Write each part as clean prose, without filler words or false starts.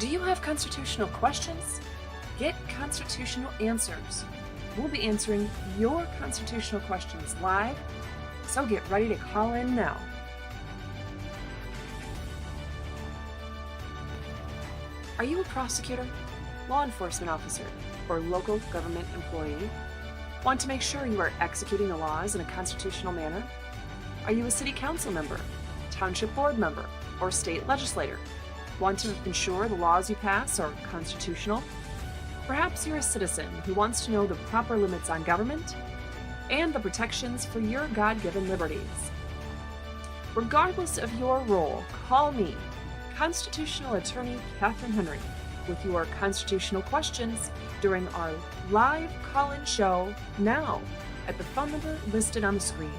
Do you have constitutional questions? Get constitutional answers. We'll be answering your constitutional questions live, so get ready to call in now. Are you a prosecutor, law enforcement officer, or local government employee? Want to make sure you are executing the laws in a constitutional manner? Are you a city council member, township board member, or state legislator? Want to ensure the laws you pass are constitutional? Perhaps you're a citizen who wants to know the proper limits on government and the protections for your God-given liberties. Regardless of your role, call me, Constitutional Attorney Catherine Henry, with your constitutional questions during our live call-in show now at the phone number listed on the screen.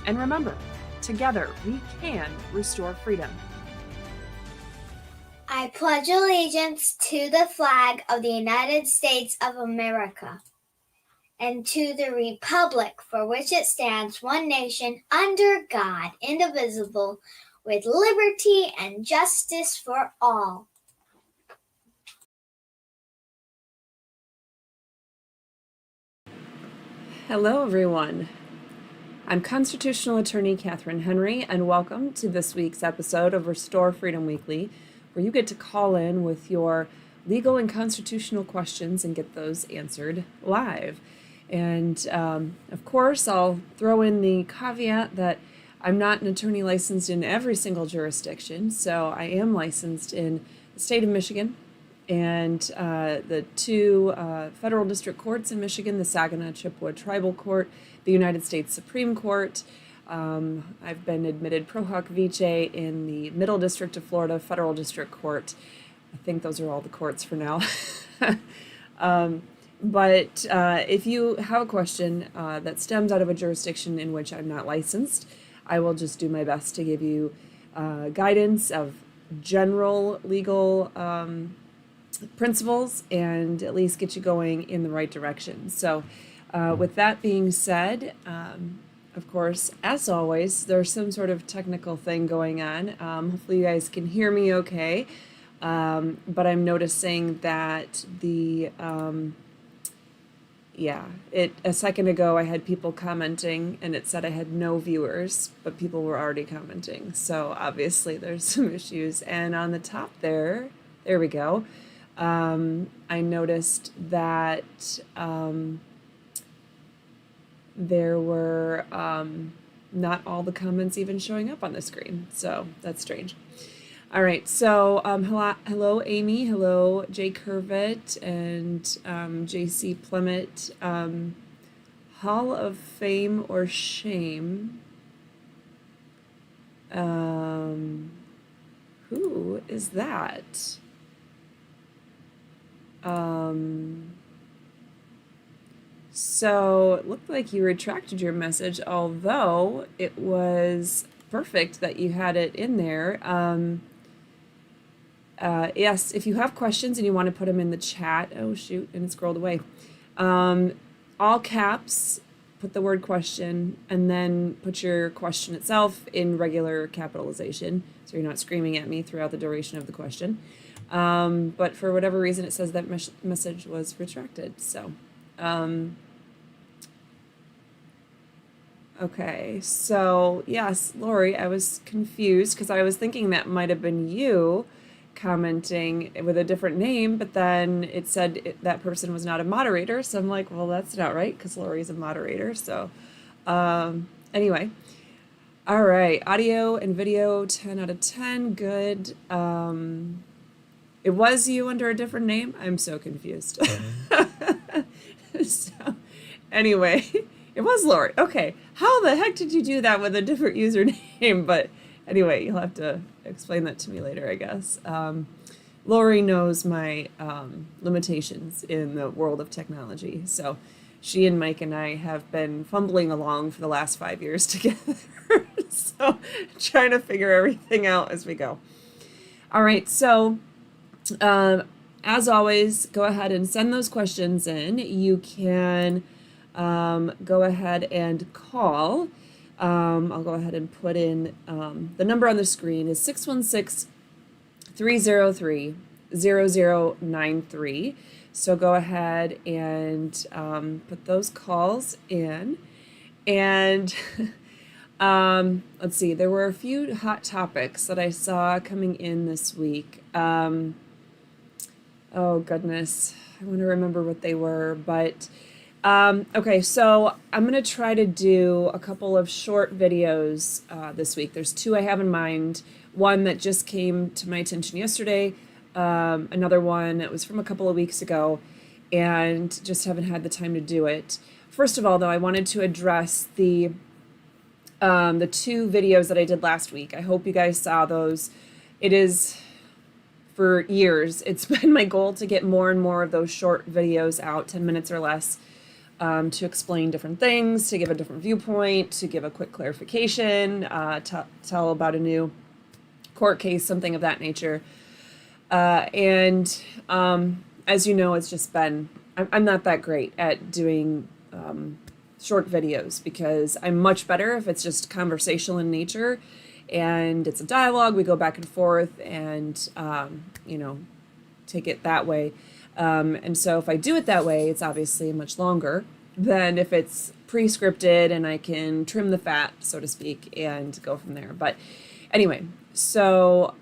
And remember, together we can restore freedom. I pledge allegiance to the flag of the United States of America and to the republic for which it stands, one nation, under God, indivisible, with liberty and justice for all. Hello, everyone. I'm Constitutional Attorney Catherine Henry, and welcome to this week's episode of Restore Freedom Weekly, where you get to call in with your legal and constitutional questions and get those answered live. And of course, I'll throw in the caveat that I'm not an attorney licensed in every single jurisdiction, so I am licensed in the state of Michigan and the two federal district courts in Michigan, the Saginaw-Chippewa Tribal Court, the United States Supreme Court. I've been admitted pro hoc vice in the Middle District of Florida Federal District Court. I think those are all the courts for now. But if you have a question that stems out of a jurisdiction in which I'm not licensed, I will just do my best to give you guidance of general legal principles and at least get you going in the right direction. So with that being said, of course, as always, there's some sort of technical thing going on. Hopefully you guys can hear me okay. But I'm noticing that a second ago I had people commenting and it said I had no viewers, but people were already commenting. So obviously there's some issues. And on the top there we go. I noticed that there were not all the comments even showing up on the screen. So that's strange. All right, so hello Amy, hello Jay Curvitt, and JC Plemmett. Hall of Fame or Shame? Who is that? So it looked like you retracted your message, although it was perfect that you had it in there. Yes, if you have questions and you want to put them in the chat, oh shoot, and it scrolled away. All caps, put the word question, and then put your question itself in regular capitalization, so you're not screaming at me throughout the duration of the question. But for whatever reason, it says that message was retracted. So, okay, so yes, Lori, I was confused because I was thinking that might have been you commenting with a different name, but then it said that person was not a moderator. So I'm like, well, that's not right because Lori's a moderator. So anyway, all right, audio and video, 10 out of 10, good. It was you under a different name. I'm so confused. So anyway, it was Lori. Okay, how the heck did you do that with a different username? But anyway, you'll have to explain that to me later, I guess. Lori knows my limitations in the world of technology. So she and Mike and I have been fumbling along for the last 5 years together. So trying to figure everything out as we go. All right, so as always, go ahead and send those questions in. You can go ahead and call. I'll go ahead and put in the number on the screen is 616-303-8255. 0093. So go ahead and put those calls in. And let's see, there were a few hot topics that I saw coming in this week. Oh, goodness. I want to remember what they were, but okay, so I'm going to try to do a couple of short videos this week. There's two I have in mind. One that just came to my attention yesterday, another one that was from a couple of weeks ago, and just haven't had the time to do it. First of all, though, I wanted to address the two videos that I did last week. I hope you guys saw those. It is, for years, it's been my goal to get more and more of those short videos out, 10 minutes or less, to explain different things, to give a different viewpoint, to give a quick clarification, tell about a new court case, something of that nature. And as you know, it's just been, I'm not that great at doing short videos because I'm much better if it's just conversational in nature and it's a dialogue, we go back and forth and, take it that way. And so if I do it that way, it's obviously much longer than if it's pre-scripted and I can trim the fat, so to speak, and go from there. But anyway, so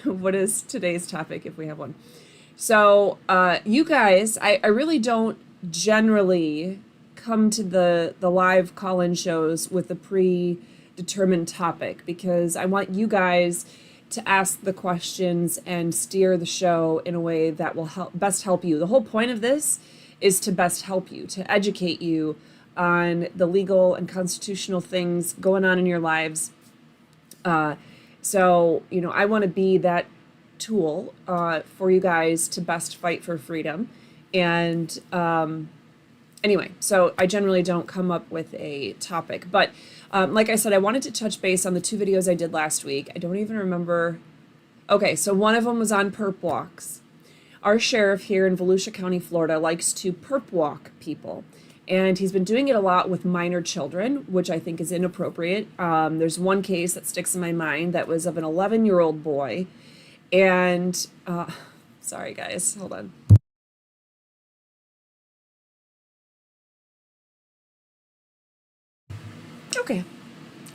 what is today's topic if we have one? So you guys, I really don't generally come to the live call-in shows with a predetermined topic because I want you guys to ask the questions and steer the show in a way that will best help you. The whole point of this is to best help you, to educate you on the legal and constitutional things going on in your lives. So, I want to be that tool for you guys to best fight for freedom. And anyway, so I generally don't come up with a topic, but like I said, I wanted to touch base on the two videos I did last week. I don't even remember. Okay, so one of them was on perp walks. Our sheriff here in Volusia County, Florida, likes to perp walk people. And he's been doing it a lot with minor children, which I think is inappropriate. There's one case that sticks in my mind that was of an 11-year-old boy. And, sorry guys, hold on. Okay.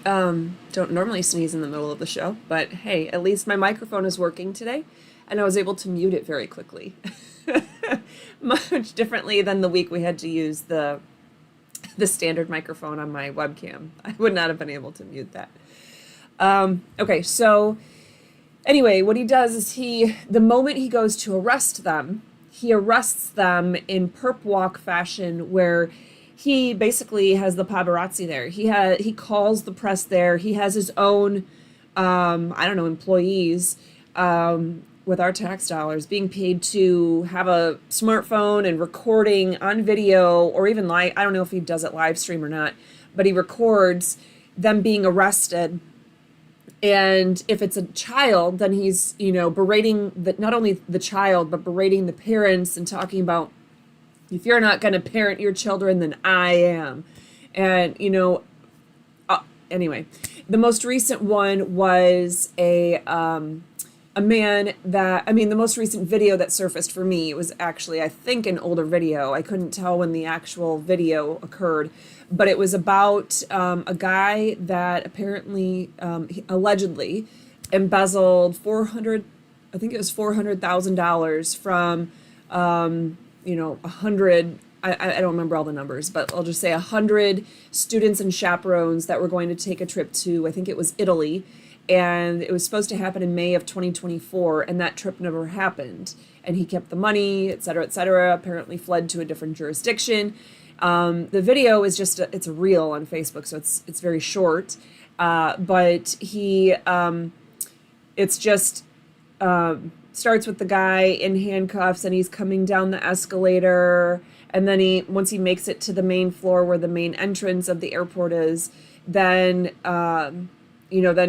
Don't normally sneeze in the middle of the show, but hey, at least my microphone is working today, and I was able to mute it very quickly. Much differently than the week we had to use the standard microphone on my webcam. I would not have been able to mute that. Okay, so anyway, what he does is the moment he goes to arrest them, he arrests them in perp walk fashion where he basically has the paparazzi there. He calls the press there. He has his own, employees with our tax dollars being paid to have a smartphone and recording on video or even live. I don't know if he does it live stream or not, but he records them being arrested. And if it's a child, then he's, berating not only the child, but berating the parents and talking about, if you're not going to parent your children, then I am. And, anyway, the most recent one was the most recent video that surfaced for me, it was actually, I think, an older video. I couldn't tell when the actual video occurred, but it was about a guy that apparently, allegedly embezzled $400,000 from, 100, I don't remember all the numbers, but I'll just say 100 students and chaperones that were going to take a trip to, I think it was Italy, and it was supposed to happen in May of 2024, and that trip never happened. And he kept the money, et cetera, apparently fled to a different jurisdiction. The video is just, it's a reel on Facebook, so it's very short, but it's just, starts with the guy in handcuffs and he's coming down the escalator, and then once he makes it to the main floor where the main entrance of the airport is, then then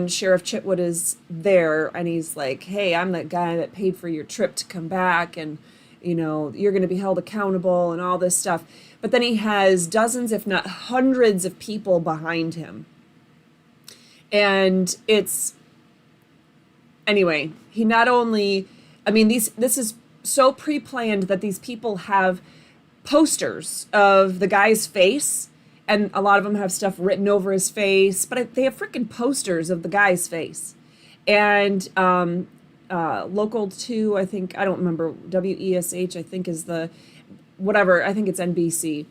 Sheriff Chitwood is there and he's like, hey, I'm that guy that paid for your trip to come back, and you're going to be held accountable and all this stuff. But then he has dozens, if not hundreds of people behind him. And anyway, he not only I mean, this is so pre-planned that these people have posters of the guy's face, and a lot of them have stuff written over his face, but they have freaking posters of the guy's face. And Local 2, I think, I don't remember, WESH, I think is the, whatever, I think it's NBC.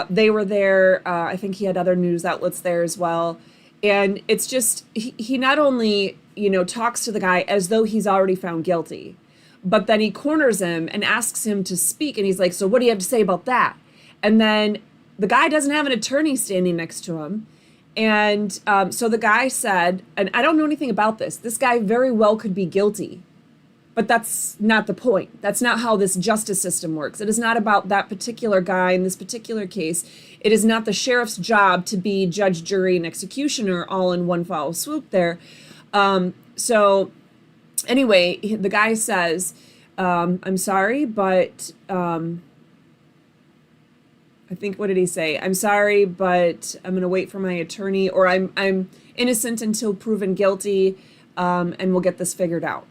They were there. I think he had other news outlets there as well. And it's just, he not only, talks to the guy as though he's already found guilty, but then he corners him and asks him to speak. And he's like, so what do you have to say about that? And then the guy doesn't have an attorney standing next to him. And so the guy said, and I don't know anything about this guy very well could be guilty, but that's not the point. That's not how this justice system works. It is not about that particular guy in this particular case. It is not the sheriff's job to be judge, jury, and executioner all in one foul swoop there. So anyway, the guy says, I'm sorry, but I think, what did he say? I'm sorry, but I'm going to wait for my attorney, or I'm innocent until proven guilty, and we'll get this figured out.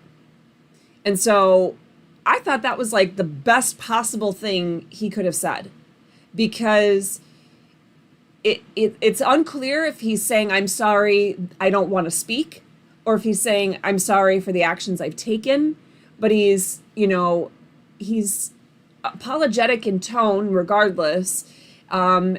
And so I thought that was like the best possible thing he could have said, because it's unclear if he's saying, I'm sorry, I don't want to speak, or if he's saying, I'm sorry for the actions I've taken, but he's apologetic in tone regardless.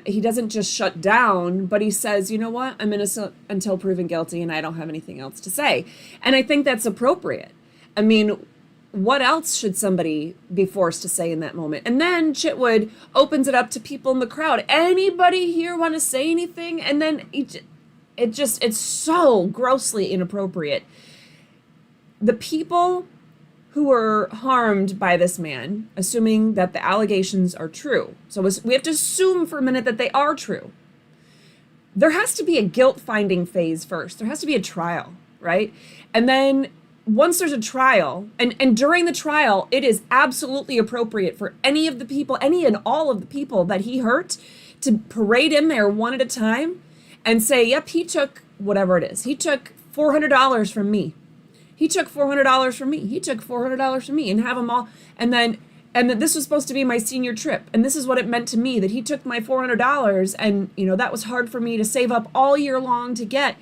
He doesn't just shut down, but he says, you know what, I'm innocent until proven guilty and I don't have anything else to say. And I think that's appropriate. I mean, what else should somebody be forced to say in that moment? And then Chitwood opens it up to people in the crowd. Anybody here want to say anything? And then it's so grossly inappropriate. The people who were harmed by this man, assuming that the allegations are true. So we have to assume for a minute that they are true. There has to be a guilt-finding phase first. There has to be a trial, right? And then once there's a trial, and during the trial, it is absolutely appropriate for any of the people, any and all of the people that he hurt, to parade in there one at a time and say, yep, he took whatever it is. He took $400 from me. He took $400 from me. He took $400 from me, and have them all. And then this was supposed to be my senior trip. And this is what it meant to me, that he took my $400. And, that was hard for me to save up all year long to get,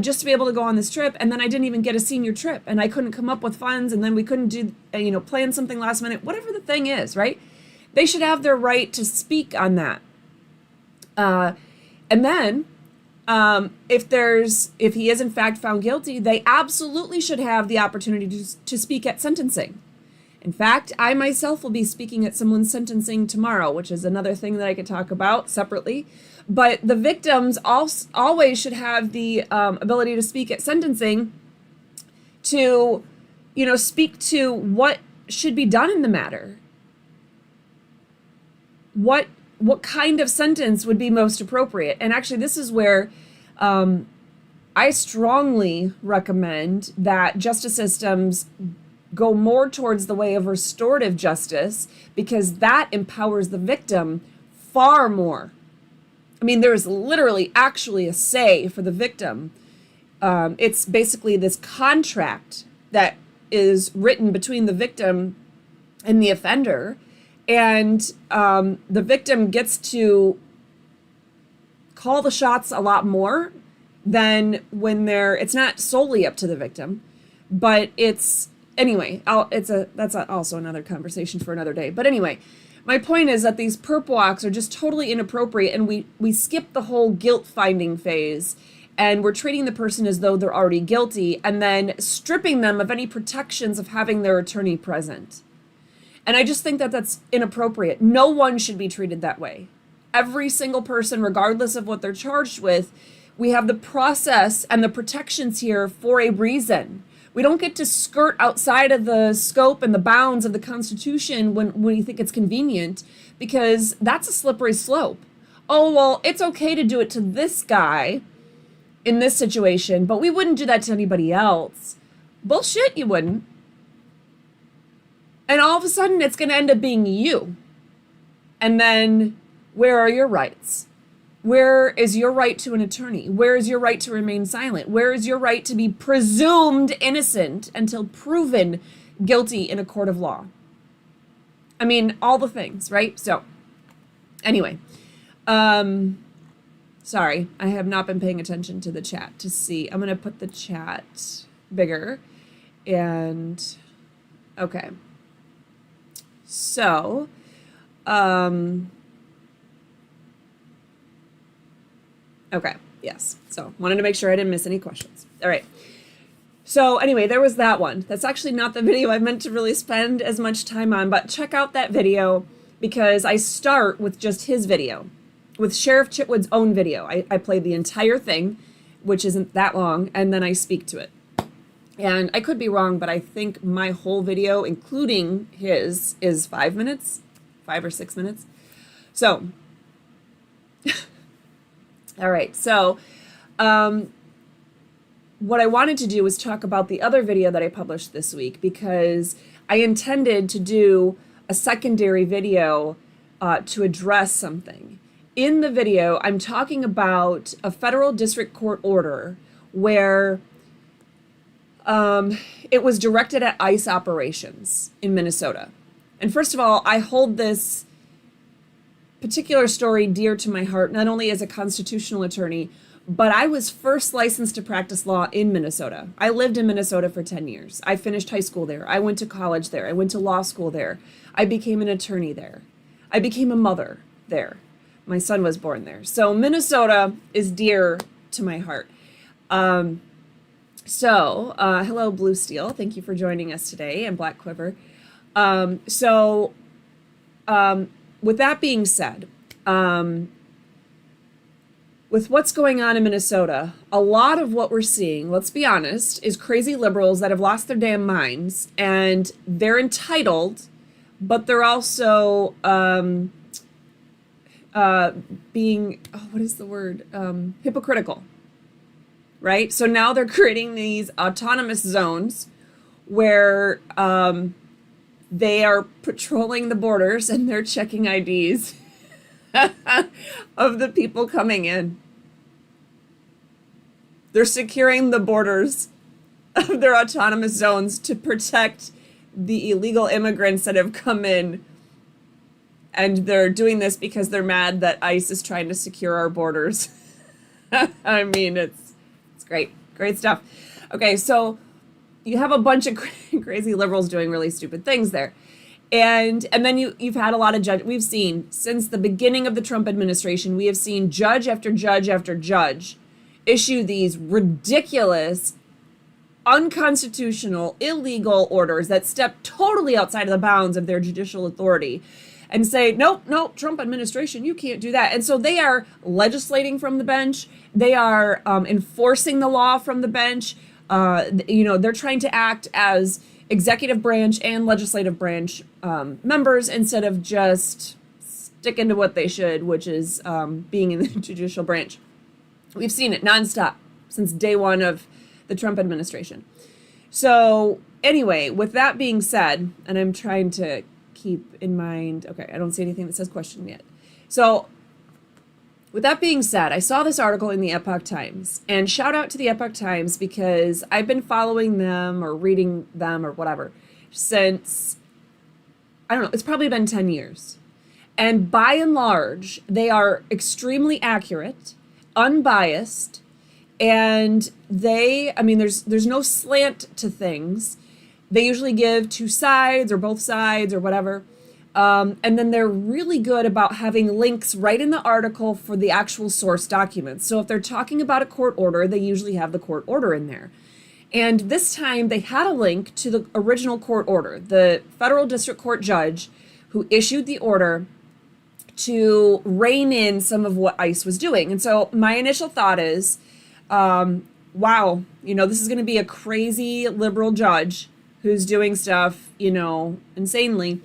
just to be able to go on this trip. And then I didn't even get a senior trip, and I couldn't come up with funds. And then we couldn't do, plan something last minute, whatever the thing is, right? They should have their right to speak on that. And then, if he is in fact found guilty, they absolutely should have the opportunity to speak at sentencing. In fact, I myself will be speaking at someone's sentencing tomorrow, which is another thing that I could talk about separately. But the victims always should have the ability to speak at sentencing, to, speak to what should be done in the matter. What kind of sentence would be most appropriate? And actually, this is where I strongly recommend that justice systems go more towards the way of restorative justice, because that empowers the victim far more. I mean, there's literally actually a say for the victim. It's basically this contract that is written between the victim and the offender. And the victim gets to call the shots a lot more than when it's not solely up to the victim, but anyway, that's also another conversation for another day. But anyway, my point is that these perp walks are just totally inappropriate, and we skip the whole guilt finding phase, and we're treating the person as though they're already guilty, and then stripping them of any protections of having their attorney present. And I just think that that's inappropriate. No one should be treated that way. Every single person, regardless of what they're charged with, we have the process and the protections here for a reason. We don't get to skirt outside of the scope and the bounds of the Constitution when you think it's convenient, because that's a slippery slope. Oh, well, it's okay to do it to this guy in this situation, but we wouldn't do that to anybody else. Bullshit, you wouldn't. And all of a sudden, it's going to end up being you. And then, where are your rights? Where is your right to an attorney? Where is your right to remain silent? Where is your right to be presumed innocent until proven guilty in a court of law. I mean, all the things, right? So anyway, sorry, I have not been paying attention to the chat to see. I'm going to put the chat bigger and okay. So, okay, yes. So wanted to make sure I didn't miss any questions. All right. So anyway, there was that one. That's actually not the video I meant to really spend as much time on, but check out that video because I start with just his video, with Sheriff Chitwood's own video. I played the entire thing, which isn't that long, and then I speak to it. And I could be wrong, but I think my whole video, including his, is 5 minutes, 5 or 6 minutes. So, all right. So, what I wanted to do was talk about the other video that I published this week because I intended to do a secondary video to address something. In the video, I'm talking about a federal district court order where it was directed at ICE operations in Minnesota. And first of all, I hold this particular story dear to my heart, not only as a constitutional attorney, but I was first licensed to practice law in Minnesota. I lived in Minnesota for 10 years. I finished high school there. I went to college there. I went to law school there. I became an attorney there. I became a mother there. My son was born there. So Minnesota is dear to my heart. Hello, Blue Steel. Thank you for joining us today, and Black Quiver. With that being said, with what's going on in Minnesota, a lot of what we're seeing, let's be honest, is crazy liberals that have lost their damn minds, and they're entitled, but they're also being, what is the word? Hypocritical, right? So now they're creating these autonomous zones where they are patrolling the borders and they're checking IDs of the people coming in. They're securing the borders of their autonomous zones to protect the illegal immigrants that have come in. And they're doing this because they're mad that ICE is trying to secure our borders. I mean, it's great. Great stuff. Okay, so you have a bunch of crazy liberals doing really stupid things there. And then you've had a lot of judge. We've seen since the beginning of the Trump administration, we have seen judge after judge after judge issue these ridiculous, unconstitutional, illegal orders that step totally outside of the bounds of their judicial authority and say, nope, Trump administration, you can't do that. And so they are legislating from the bench. They are enforcing the law from the bench. They're trying to act as executive branch and legislative branch members instead of just sticking to what they should, which is being in the judicial branch. We've seen it nonstop since day one of the Trump administration. So anyway, with that being said, and I'm trying to keep in mind, okay, I don't see anything that says question yet. So with that being said, I saw this article in the Epoch Times, and shout out to the Epoch Times because I've been following them or reading them or whatever since, I don't know, it's probably been 10 years. And by and large, they are extremely accurate, unbiased, and there's no slant to things. They usually give two sides or both sides or whatever. And then they're really good about having links right in the article for the actual source documents. So if they're talking about a court order, they usually have the court order in there. And this time they had a link to the original court order, the federal district court judge who issued the order to rein in some of what ICE was doing. And so my initial thought is, wow, this is going to be a crazy liberal judge who's doing stuff, insanely.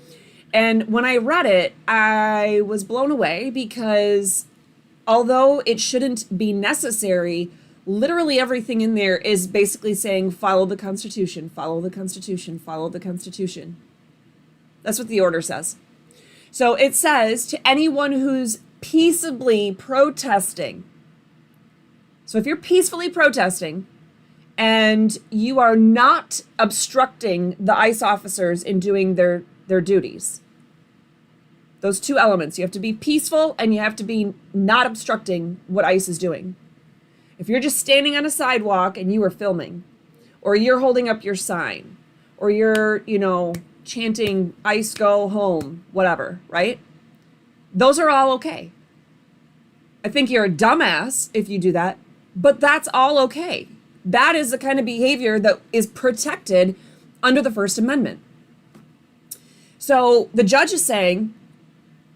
And when I read it, I was blown away because although it shouldn't be necessary, literally everything in there is basically saying, follow the Constitution, follow the Constitution, follow the Constitution. That's what the order says. So it says to anyone who's peaceably protesting. So if you're peacefully protesting and you are not obstructing the ICE officers in doing their duties. Those two elements. You have to be peaceful and you have to be not obstructing what ICE is doing. If you're just standing on a sidewalk and you are filming, or you're holding up your sign, or you're, chanting ICE go home, whatever, right? Those are all okay. I think you're a dumbass if you do that, but that's all okay. That is the kind of behavior that is protected under the First Amendment. So the judge is saying,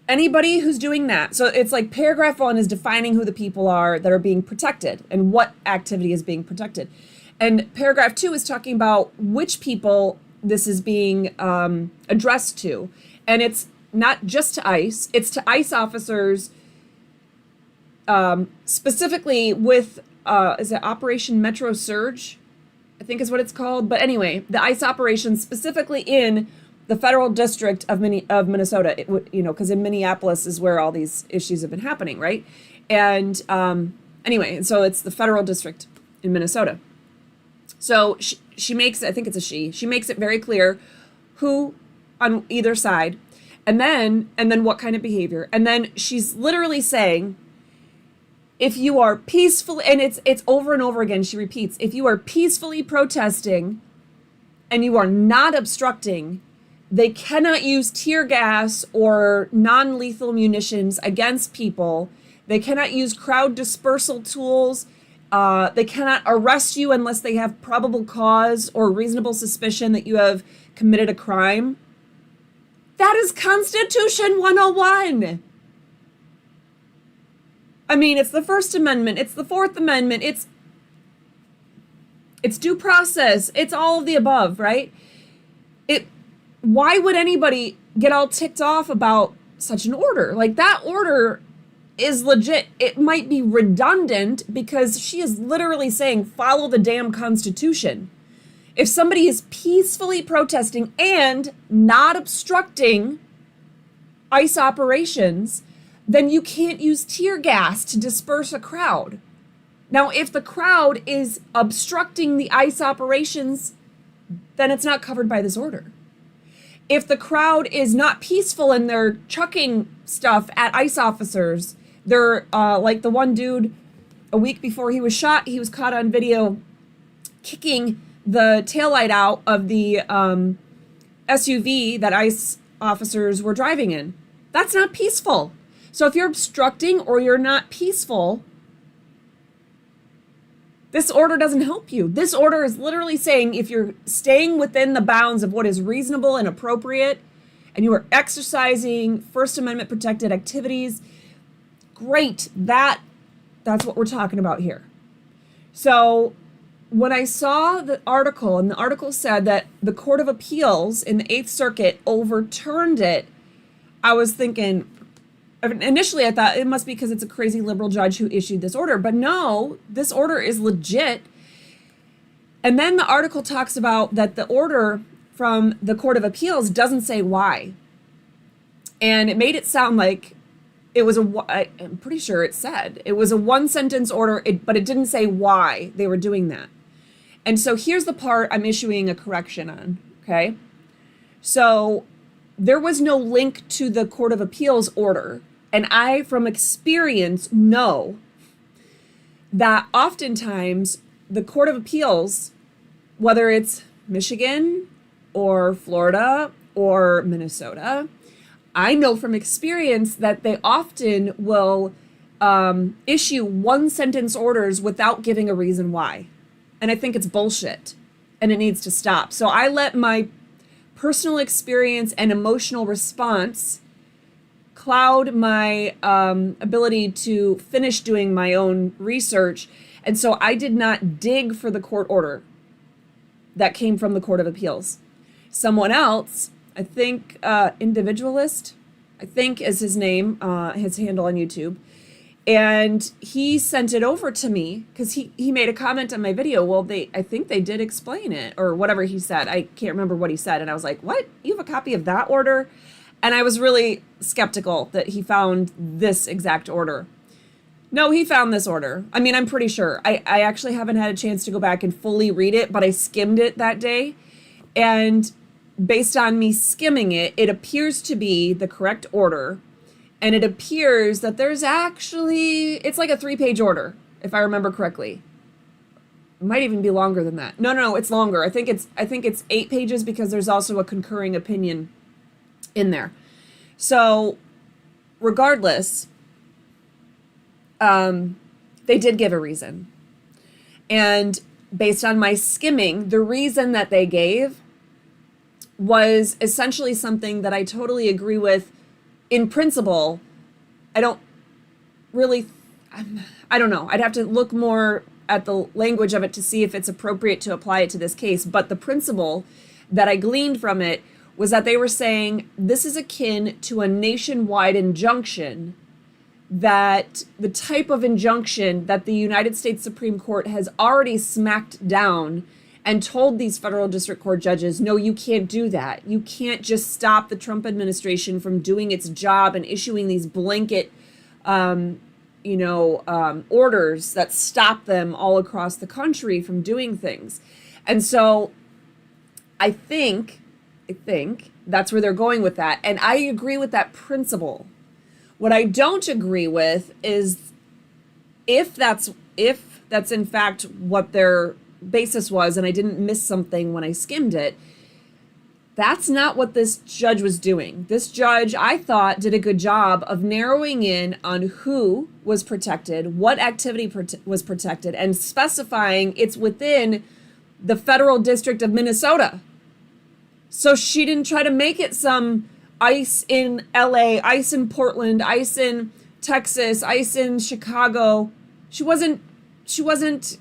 anybody who's doing that, so it's like paragraph 1 is defining who the people are that are being protected and what activity is being protected. And paragraph 2 is talking about which people this is being addressed to. And it's not just to ICE, it's to ICE officers specifically with, is it Operation Metro Surge? I think is what it's called. But anyway, the ICE operation specifically in the federal district of Minnesota, because in Minneapolis is where all these issues have been happening, right? And anyway, so it's the federal district in Minnesota. So she makes, I think it's a she makes it very clear who on either side, and then what kind of behavior. And then she's literally saying, if you are peaceful, and it's over and over again, she repeats, if you are peacefully protesting and you are not obstructing, they cannot use tear gas or non-lethal munitions against people. They cannot use crowd dispersal tools. They cannot arrest you unless they have probable cause or reasonable suspicion that you have committed a crime. That is Constitution 101. I mean, it's the First Amendment, it's the Fourth Amendment, it's due process, it's all of the above, right? Why would anybody get all ticked off about such an order? Like, that order is legit. It might be redundant because she is literally saying, follow the damn Constitution. If somebody is peacefully protesting and not obstructing ICE operations, then you can't use tear gas to disperse a crowd. Now, if the crowd is obstructing the ICE operations, then it's not covered by this order. If the crowd is not peaceful and they're chucking stuff at ICE officers, they're like the one dude a week before he was shot, he was caught on video kicking the taillight out of the SUV that ICE officers were driving in. That's not peaceful. So if you're obstructing or you're not peaceful, this order doesn't help you. This order is literally saying if you're staying within the bounds of what is reasonable and appropriate, and you are exercising First Amendment protected activities, great. That's what we're talking about here. So when I saw the article, and the article said that the Court of Appeals in the Eighth Circuit overturned it, I was thinking, initially I thought it must be because it's a crazy liberal judge who issued this order, but no, this order is legit. And then the article talks about that the order from the Court of Appeals doesn't say why. And it made it sound like it was I'm pretty sure it said it was a one-sentence order, but it didn't say why they were doing that. And so here's the part I'm issuing a correction on, okay? So there was no link to the Court of Appeals order. And I, from experience, know that oftentimes the Court of Appeals, whether it's Michigan or Florida or Minnesota, I know from experience that they often will issue one-sentence orders without giving a reason why. And I think it's bullshit, and it needs to stop. So I let my personal experience and emotional response cloud my ability to finish doing my own research. And so I did not dig for the court order that came from the Court of Appeals. Someone else, I think Individualist, I think is his name, his handle on YouTube. And he sent it over to me because he made a comment on my video. Well, I think they did explain it or whatever he said. I can't remember what he said. And I was like, what? You have a copy of that order? And I was really skeptical that he found this exact order. No, he found this order. I mean, I'm pretty sure. I actually haven't had a chance to go back and fully read it, but I skimmed it that day. And based on me skimming it, it appears to be the correct order. And it appears that there's actually, it's like a 3-page order, if I remember correctly. It might even be longer than that. No, it's longer. I think it's 8 pages because there's also a concurring opinion in there. So regardless, they did give a reason. And based on my skimming, the reason that they gave was essentially something that I totally agree with in principle. I don't know. I'd have to look more at the language of it to see if it's appropriate to apply it to this case. But the principle that I gleaned from it was that they were saying this is akin to a nationwide injunction, that the type of injunction that the United States Supreme Court has already smacked down and told these federal district court judges, no, you can't do that. You can't just stop the Trump administration from doing its job and issuing these blanket, orders that stop them all across the country from doing things. And so I think that's where they're going with that. And I agree with that principle. What I don't agree with is if that's in fact what their basis was, and I didn't miss something when I skimmed it, that's not what this judge was doing. This judge, I thought, did a good job of narrowing in on who was protected, what activity was protected, and specifying it's within the federal district of Minnesota. So she didn't try to make it some ICE in LA, ICE in Portland, ICE in Texas, ICE in Chicago. She wasn't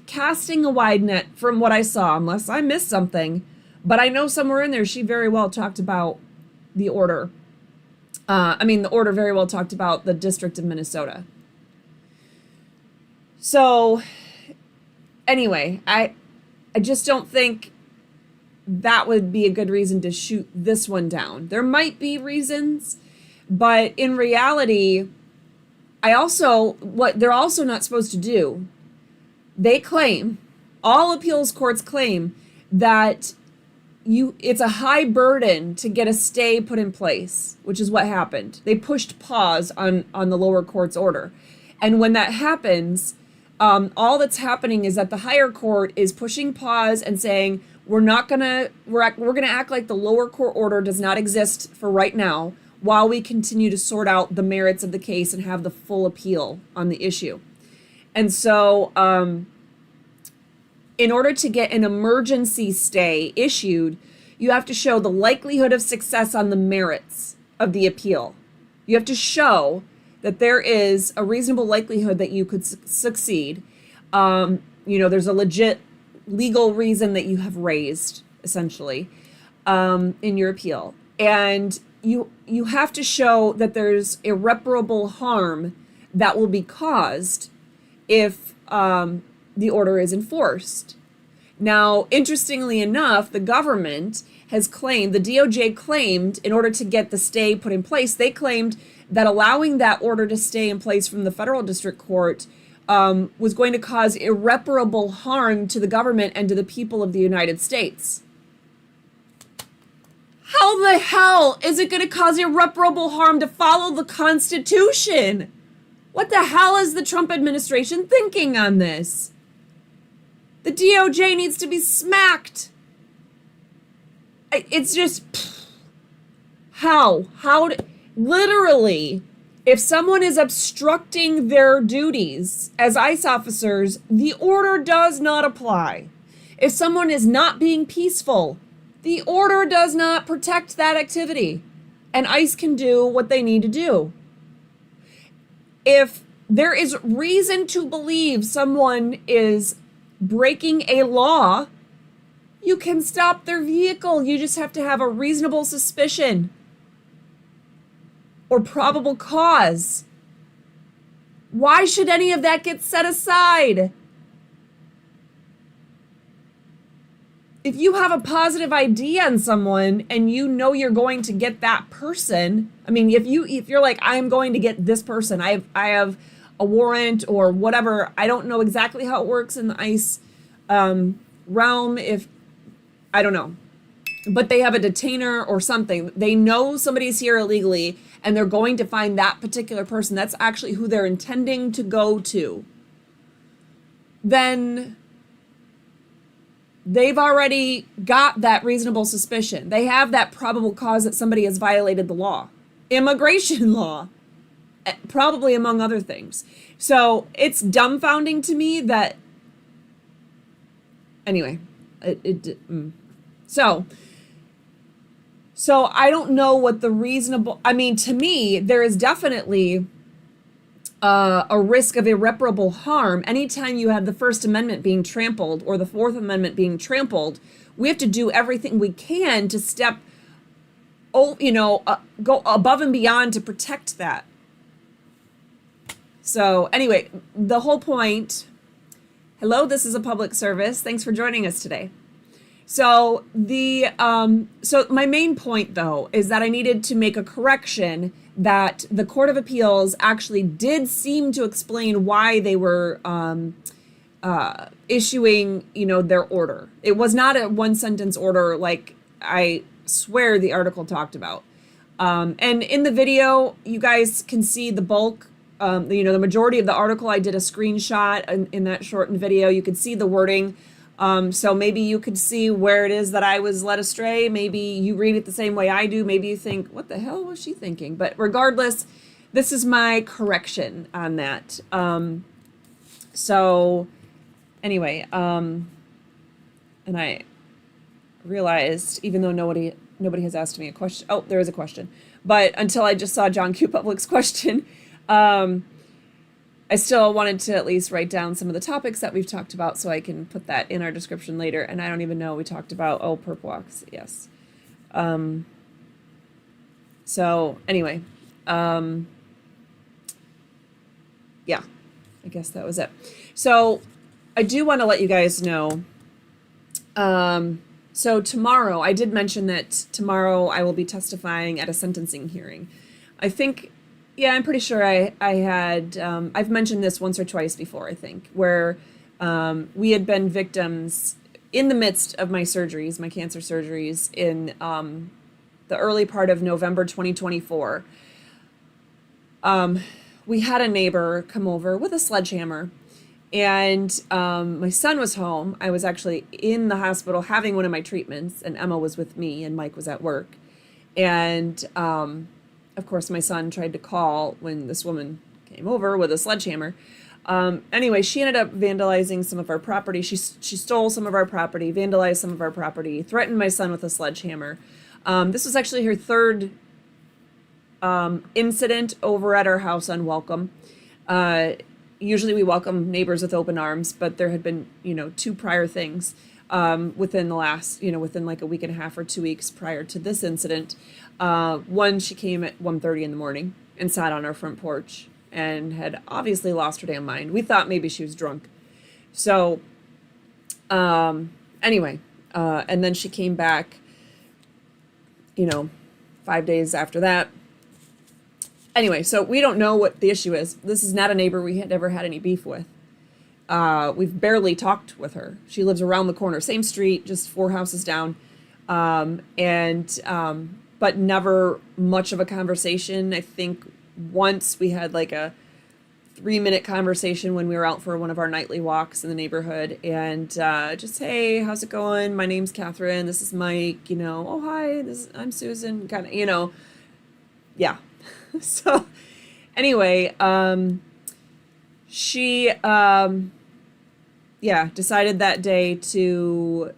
casting a wide net from what I saw, unless I missed something. But I know somewhere in there she very well talked about the order. The order very well talked about the District of Minnesota. So anyway, I just don't think that would be a good reason to shoot this one down. There might be reasons, but in reality, what they're also not supposed to do, they claim, all appeals courts claim, that it's a high burden to get a stay put in place, which is what happened. They pushed pause on the lower court's order. And when that happens, all that's happening is that the higher court is pushing pause and saying, we're gonna act like the lower court order does not exist for right now, while we continue to sort out the merits of the case and have the full appeal on the issue. And so, in order to get an emergency stay issued, you have to show the likelihood of success on the merits of the appeal. You have to show that there is a reasonable likelihood that you could succeed. There's a legit legal reason that you have raised, essentially, in your appeal. And you have to show that there's irreparable harm that will be caused if the order is enforced. Now, interestingly enough, the government has claimed, the DOJ claimed, in order to get the stay put in place, they claimed that allowing that order to stay in place from the federal district court was going to cause irreparable harm to the government and to the people of the United States. How the hell is it going to cause irreparable harm to follow the Constitution? What the hell is the Trump administration thinking on this? The DOJ needs to be smacked. It's just, literally, if someone is obstructing their duties as ICE officers, the order does not apply. If someone is not being peaceful, the order does not protect that activity, and ICE can do what they need to do. If there is reason to believe someone is breaking a law, you can stop their vehicle. You just have to have a reasonable suspicion or probable cause. Why should any of that get set aside? If you have a positive ID on someone and you know you're going to get that person, if you're like, I'm going to get this person, I have a warrant or whatever. I don't know exactly how it works in the ICE realm, if I don't know, but they have a detainer or something. They know somebody's here illegally and they're going to find that particular person. That's actually who they're intending to go to. Then they've already got that reasonable suspicion. They have that probable cause that somebody has violated the law, immigration law, probably among other things. So it's dumbfounding to me that, anyway, So I don't know what the reasonable, I mean, to me, there is definitely a risk of irreparable harm. Anytime you have the First Amendment being trampled or the Fourth Amendment being trampled, we have to do everything we can to go above and beyond to protect that. So anyway, the whole point, hello, this is a public service. Thanks for joining us today. So so my main point though is that I needed to make a correction that the Court of Appeals actually did seem to explain why they were issuing, their order. It was not a one sentence order like I swear the article talked about. And in the video, you guys can see the bulk, the majority of the article. I did a screenshot in that shortened video. You could see the wording. So maybe you could see where it is that I was led astray. Maybe you read it the same way I do. Maybe you think, what the hell was she thinking? But regardless, this is my correction on that. So anyway, and I realized, even though nobody has asked me a question. Oh, there is a question. But until I just saw John Q. Public's question, I still wanted to at least write down some of the topics that we've talked about so I can put that in our description later. And I don't even know, we talked about, perp walks, yes. So anyway, yeah, I guess that was it. So I do want to let you guys know, so tomorrow, I did mention that tomorrow I will be testifying at a sentencing hearing. I think, yeah, I'm pretty sure I had, I've mentioned this once or twice before, I think, where we had been victims in the midst of my surgeries, my cancer surgeries, in the early part of November 2024. We had a neighbor come over with a sledgehammer, and my son was home. I was actually in the hospital having one of my treatments, and Emma was with me, and Mike was at work. And of course, my son tried to call when this woman came over with a sledgehammer. Anyway, she ended up vandalizing some of our property. She stole some of our property, vandalized some of our property, threatened my son with a sledgehammer. This was actually her third incident over at our house on Welcome. Usually we welcome neighbors with open arms, but there had been, 2 prior things within the last, within like a week and a half or 2 weeks prior to this incident. One, she came at 1:30 in the morning and sat on our front porch and had obviously lost her damn mind. We thought maybe she was drunk. So, anyway, and then she came back, 5 days after that. Anyway, so we don't know what the issue is. This is not a neighbor we had ever had any beef with. We've barely talked with her. She lives around the corner, same street, just 4 houses down. But never much of a conversation. I think once we had like a 3-minute conversation when we were out for one of our nightly walks in the neighborhood, and just, hey, how's it going? My name's Catherine. This is Mike. Oh, hi. I'm Susan. Kind of, yeah. So anyway, she, decided that day to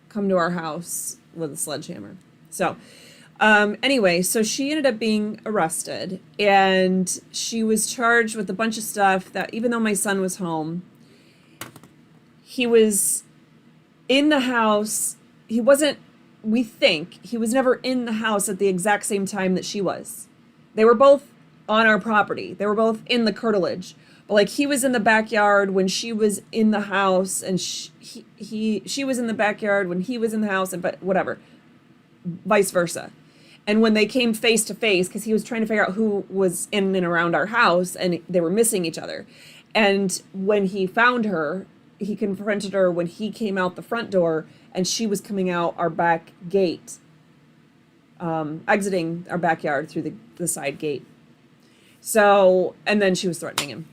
come to our house with a sledgehammer. So, anyway, so she ended up being arrested, and she was charged with a bunch of stuff that, even though my son was home, he was in the house. He wasn't, we think, he was never in the house at the exact same time that she was. They were both on our property. They were both in the curtilage. But like, he was in the backyard when she was in the house, and she was in the backyard when he was in the house, but whatever, vice versa. And when they came face to face, because he was trying to figure out who was in and around our house, and they were missing each other. And when he found her, he confronted her when he came out the front door, and she was coming out our back gate, exiting our backyard through the side gate. So, and then she was threatening him.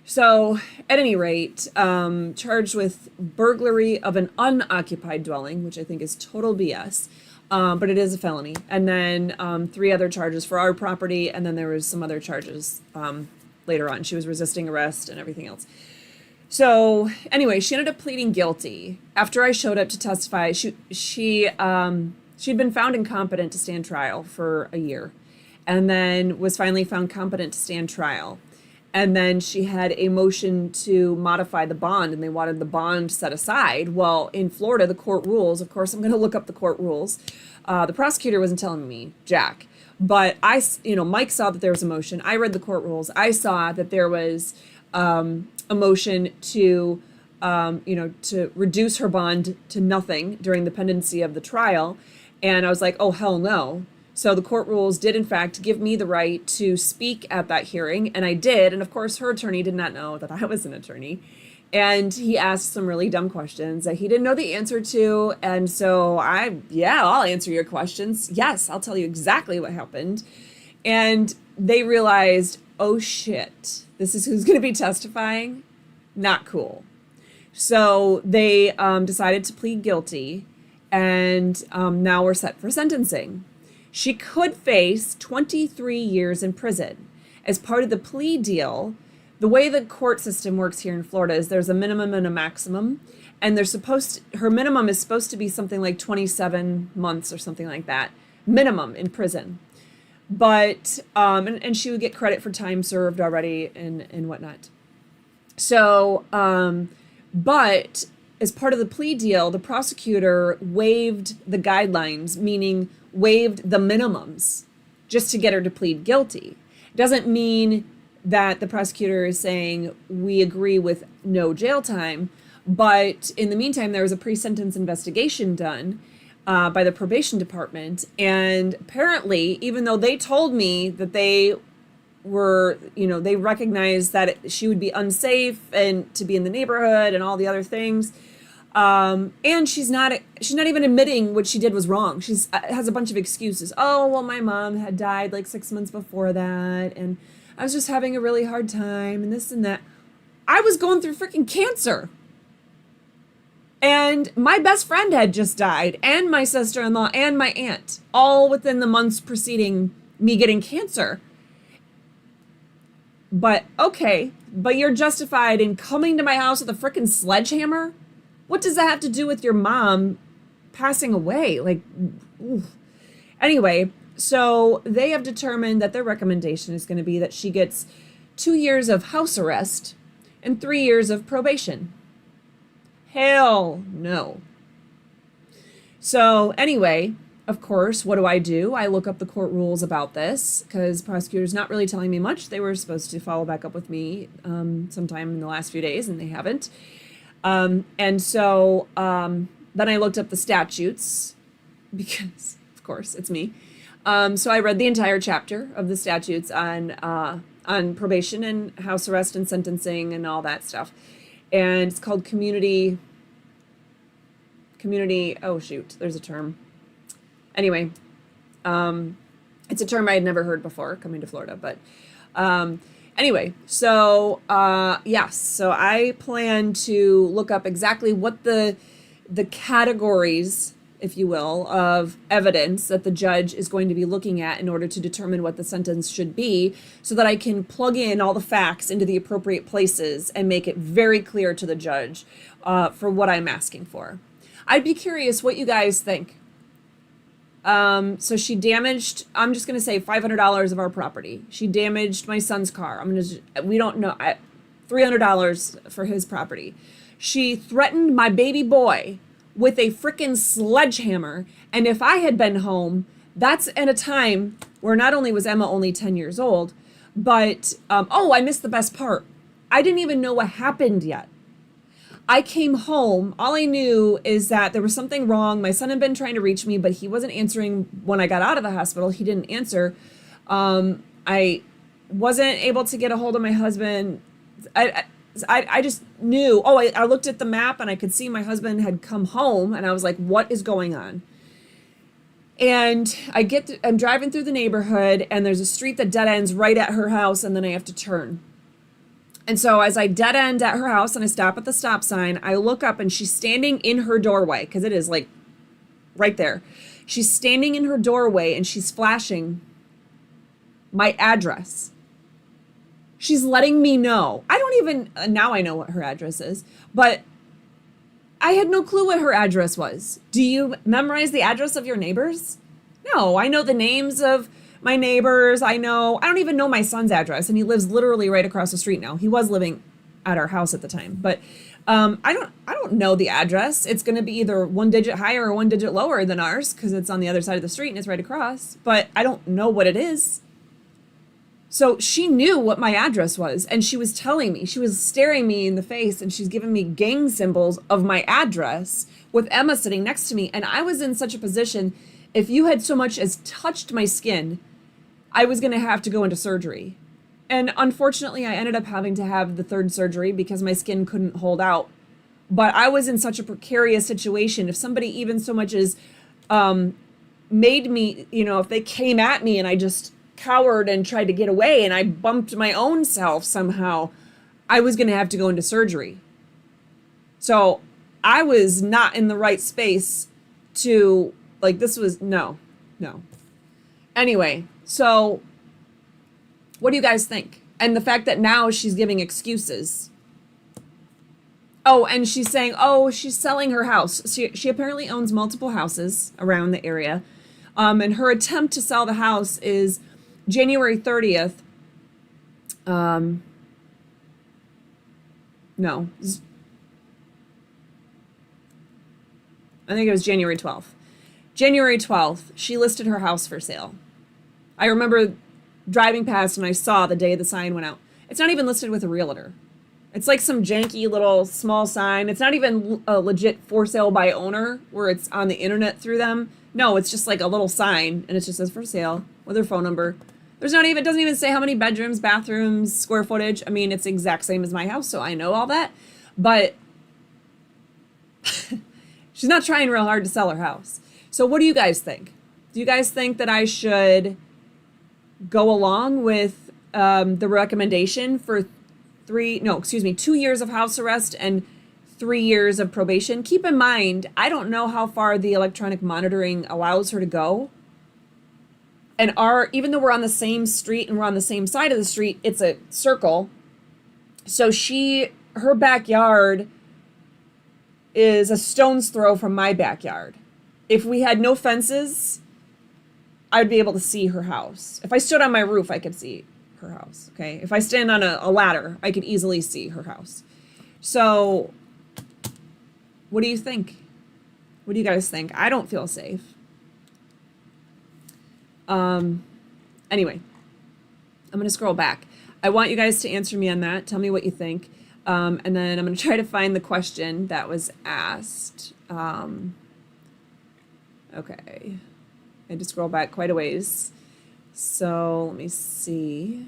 So, at any rate, charged with burglary of an unoccupied dwelling, which I think is total BS, but it is a felony. And then 3 other charges for our property, and then there was some other charges later on. She was resisting arrest and everything else. So, anyway, she ended up pleading guilty. After I showed up to testify, she'd been found incompetent to stand trial for a year, and then was finally found competent to stand trial. And then she had a motion to modify the bond, and they wanted the bond set aside. Well, in Florida, the court rules, of course, I'm going to look up the court rules. The prosecutor wasn't telling me jack, but Mike saw that there was a motion. I read the court rules. I saw that there was a motion to reduce her bond to nothing during the pendency of the trial. And I was like, oh, hell no. So the court rules did, in fact, give me the right to speak at that hearing, and I did. And of course, her attorney did not know that I was an attorney. And he asked some really dumb questions that he didn't know the answer to. And so I'll answer your questions. Yes, I'll tell you exactly what happened. And they realized, oh shit, this is who's going to be testifying? Not cool. So they decided to plead guilty, and now we're set for sentencing. She could face 23 years in prison. As part of the plea deal, the way the court system works here in Florida is there's a minimum and a maximum, and her minimum is supposed to be something like 27 months or something like that, minimum in prison. But, and she would get credit for time served already and whatnot. So, but as part of the plea deal, the prosecutor waived the guidelines, meaning waived the minimums just to get her to plead guilty. Doesn't mean that the prosecutor is saying we agree with no jail time, but in the meantime, there was a pre-sentence investigation done by the probation department, and apparently, even though they told me that they were, they recognized that she would be unsafe and to be in the neighborhood and all the other things. And she's not even admitting what she did was wrong. She's has a bunch of excuses. Oh, well, my mom had died like 6 months before that, and I was just having a really hard time, and this and that. I was going through freaking cancer. And my best friend had just died, and my sister-in-law and my aunt, all within the months preceding me getting cancer. But okay, but you're justified in coming to my house with a freaking sledgehammer? What does that have to do with your mom passing away? Like, oof. Anyway, so they have determined that their recommendation is going to be that she gets 2 years of house arrest and 3 years of probation. Hell no. So anyway, of course, what do? I look up the court rules about this because prosecutor's not really telling me much. They were supposed to follow back up with me sometime in the last few days, and they haven't. And so then I looked up the statutes because, of course, it's me. So I read the entire chapter of the statutes on probation and house arrest and sentencing and all that stuff. And it's called community, oh shoot, there's a term. Anyway, it's a term I had never heard before coming to Florida, but anyway, so yes, so I plan to look up exactly what the categories, if you will, of evidence that the judge is going to be looking at in order to determine what the sentence should be, so that I can plug in all the facts into the appropriate places and make it very clear to the judge for what I'm asking for. I'd be curious what you guys think. So she damaged, I'm just going to say $500 of our property. She damaged my son's car. We don't know, $300 for his property. She threatened my baby boy with a frickin' sledgehammer. And if I had been home, that's at a time where not only was Emma only 10 years old, but, I missed the best part. I didn't even know what happened yet. I came home. All I knew is that there was something wrong. My son had been trying to reach me, but he wasn't answering when I got out of the hospital. He didn't answer. I wasn't able to get a hold of my husband. I just knew. Oh, I looked at the map and I could see my husband had come home, and I was like, what is going on? And I'm driving through the neighborhood, and there's a street that dead ends right at her house, and then I have to turn. And so as I dead end at her house and I stop at the stop sign, I look up and she's standing in her doorway, because it is like right there. She's standing in her doorway and she's flashing my address. She's letting me know. Now I know what her address is, but I had no clue what her address was. Do you memorize the address of your neighbors? No, I know the names of my neighbors. I don't even know my son's address, and he lives literally right across the street now. He was living at our house at the time, but I don't know the address. It's going to be either one digit higher or one digit lower than ours, because it's on the other side of the street and it's right across, but I don't know what it is. So she knew what my address was, and she was telling me, she was staring me in the face, and she's giving me gang symbols of my address with Emma sitting next to me. And I was in such a position, if you had so much as touched my skin, I was going to have to go into surgery. And unfortunately, I ended up having to have the third surgery because my skin couldn't hold out. But I was in such a precarious situation. If somebody even so much as made me, if they came at me and I just cowered and tried to get away and I bumped my own self somehow, I was going to have to go into surgery. So I was not in the right space to, this was, no. Anyway, so what do you guys think? And the fact that now she's giving excuses. Oh, and she's saying, she's selling her house. She apparently owns multiple houses around the area. And her attempt to sell the house is January 30th. No. I think it was January 12th. January 12th, she listed her house for sale. I remember driving past and I saw the day the sign went out. It's not even listed with a realtor. It's like some janky little small sign. It's not even a legit for sale by owner where it's on the internet through them. No, it's just like a little sign, and it just says for sale with her phone number. It doesn't even say how many bedrooms, bathrooms, square footage. I mean, it's the exact same as my house, so I know all that. But she's not trying real hard to sell her house. So what do you guys think? Do you guys think that I should go along with the recommendation for 2 years of house arrest and 3 years of probation? Keep in mind, I don't know how far the electronic monitoring allows her to go. And even though we're on the same street and we're on the same side of the street, it's a circle. So her backyard is a stone's throw from my backyard. If we had no fences, I'd be able to see her house. If I stood on my roof, I could see her house. Okay. If I stand on a ladder, I could easily see her house. So what do you think? What do you guys think? I don't feel safe. Anyway, I'm going to scroll back. I want you guys to answer me on that. Tell me what you think. And then I'm going to try to find the question that was asked. Okay. I had to scroll back quite a ways. So let me see.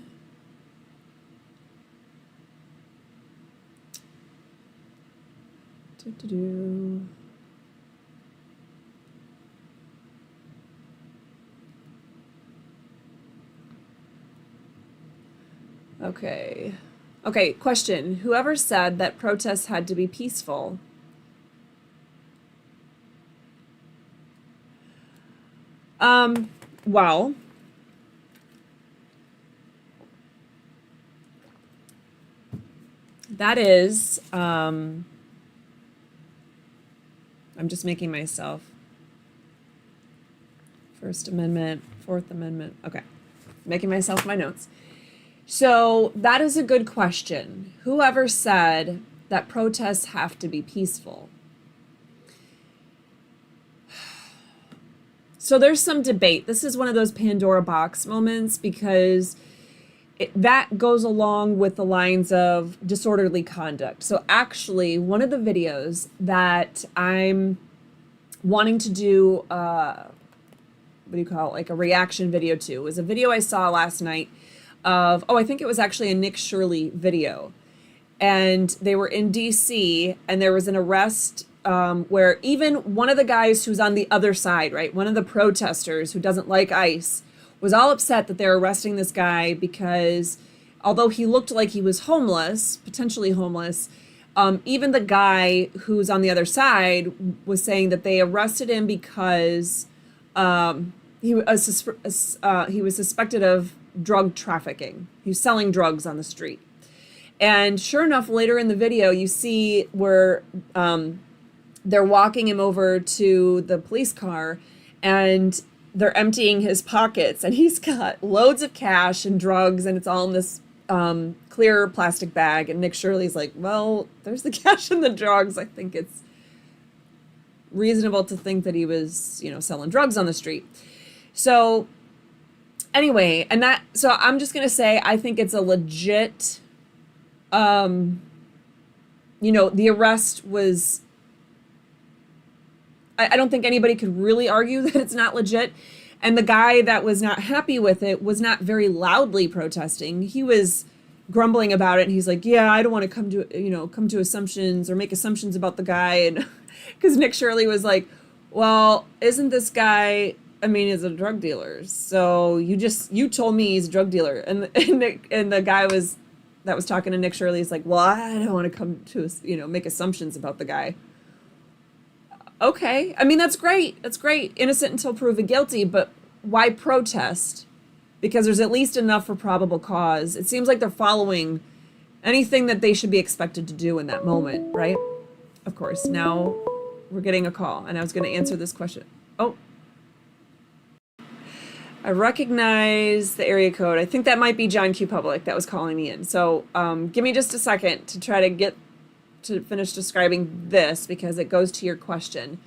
Okay. Okay, question. Whoever said that protests had to be peaceful? Well, that is, I'm just making myself First Amendment, Fourth Amendment. Okay. Making myself my notes. So that is a good question. Whoever said that protests have to be peaceful? So there's some debate. This is one of those Pandora box moments because that goes along with the lines of disorderly conduct. So actually, one of the videos that I'm wanting to do, what do you call it, like a reaction video to, was a video I saw last night of, I think it was actually a Nick Shirley video. And they were in DC, and there was an arrest where even one of the guys who's on the other side, right, one of the protesters who doesn't like ICE, was all upset that they're arresting this guy because although he looked like he was homeless, potentially homeless, even the guy who's on the other side was saying that they arrested him because he was suspected of drug trafficking. He was selling drugs on the street. And sure enough, later in the video, you see where they're walking him over to the police car, and they're emptying his pockets, and he's got loads of cash and drugs, and it's all in this clear plastic bag. And Nick Shirley's like, well, there's the cash and the drugs. I think it's reasonable to think that he was, selling drugs on the street. So anyway, so I'm just going to say, I think it's a legit, the arrest was, I don't think anybody could really argue that it's not legit. And the guy that was not happy with it was not very loudly protesting. He was grumbling about it. And he's like, yeah, I don't want to come to assumptions or make assumptions about the guy. And because Nick Shirley was like, well, isn't this guy, he's a drug dealer. So you told me he's a drug dealer. And the guy that was talking to Nick Shirley is like, well, I don't want to come to, make assumptions about the guy. Okay. That's great. That's great. Innocent until proven guilty, but why protest? Because there's at least enough for probable cause. It seems like they're following anything that they should be expected to do in that moment, right? Of course. Now we're getting a call, and I was going to answer this question. Oh. I recognize the area code. I think that might be John Q. Public that was calling me in. So give me just a second to try to finish describing this, because it goes to your question.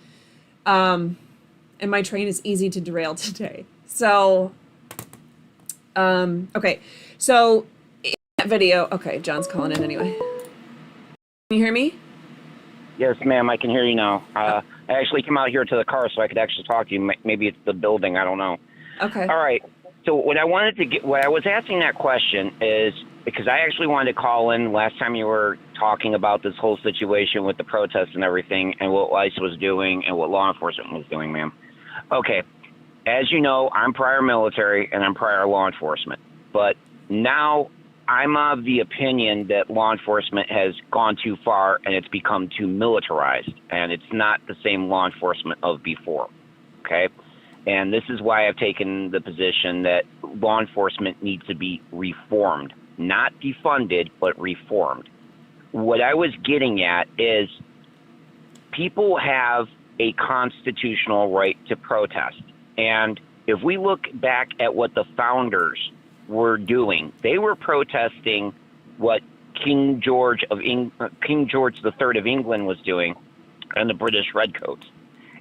And my train is easy to derail today. So, okay. So in that video, okay, John's calling in anyway. Can you hear me? Yes, ma'am, I can hear you now. I actually came out here to the car so I could actually talk to you. Maybe it's the building, I don't know. Okay. All right. So what I was asking that question is because I actually wanted to call in last time you were talking about this whole situation with the protests and everything and what ICE was doing and what law enforcement was doing, ma'am. Okay. As you know, I'm prior military and I'm prior law enforcement. But now I'm of the opinion that law enforcement has gone too far and it's become too militarized. And it's not the same law enforcement of before. Okay? And this is why I've taken the position that law enforcement needs to be reformed. Not defunded, but reformed. What I was getting at is people have a constitutional right to protest. And if we look back at what the founders were doing, they were protesting what King George III of England was doing and the British Redcoats.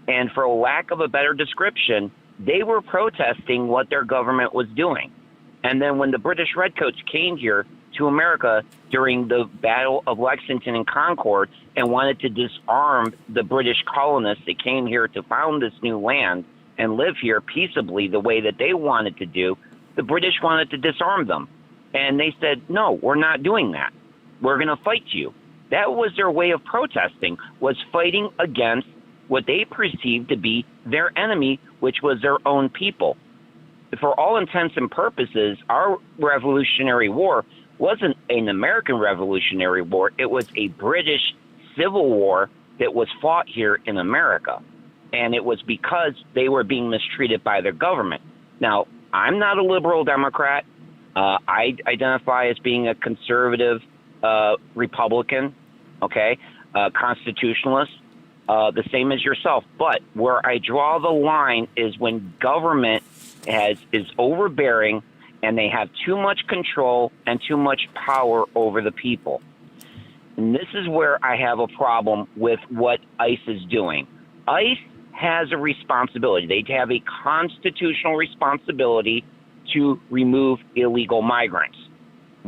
And for lack of a better description, they were protesting what their government was doing. And then when the British Redcoats came here to America during the Battle of Lexington and Concord and wanted to disarm the British colonists that came here to found this new land and live here peaceably the way that they wanted to do, the British wanted to disarm them. And they said, no, we're not doing that. We're going to fight you. That was their way of protesting, was fighting against what they perceived to be their enemy, which was their own people. For all intents and purposes, our Revolutionary War wasn't an American Revolutionary War. It was a British Civil War that was fought here in America. And it was because they were being mistreated by their government. Now, I'm not a liberal Democrat. I identify as being a conservative Republican, constitutionalist, the same as yourself. But where I draw the line is when government is overbearing and they have too much control and too much power over the people. And this is where I have a problem with what ICE is doing. ICE has a responsibility. They have a constitutional responsibility to remove illegal migrants.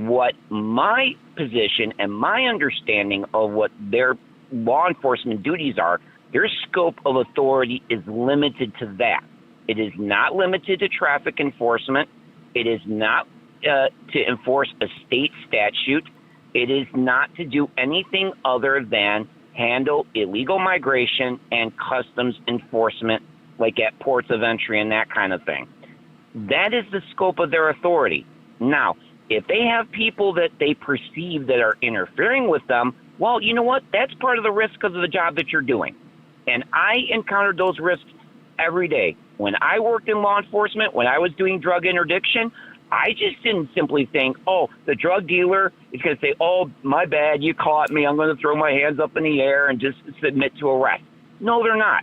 What my position and my understanding of what their law enforcement duties are, their scope of authority is limited to that. It is not limited to traffic enforcement. It is not to enforce a state statute. It is not to do anything other than handle illegal migration and customs enforcement, like at ports of entry and that kind of thing. That is the scope of their authority. Now, if they have people that they perceive that are interfering with them, well, you know what? That's part of the risk of the job that you're doing. And I encountered those risks every day. When I worked in law enforcement, when I was doing drug interdiction, I just didn't simply think, oh, the drug dealer is going to say, oh, my bad, you caught me. I'm going to throw my hands up in the air and just submit to arrest. No, they're not.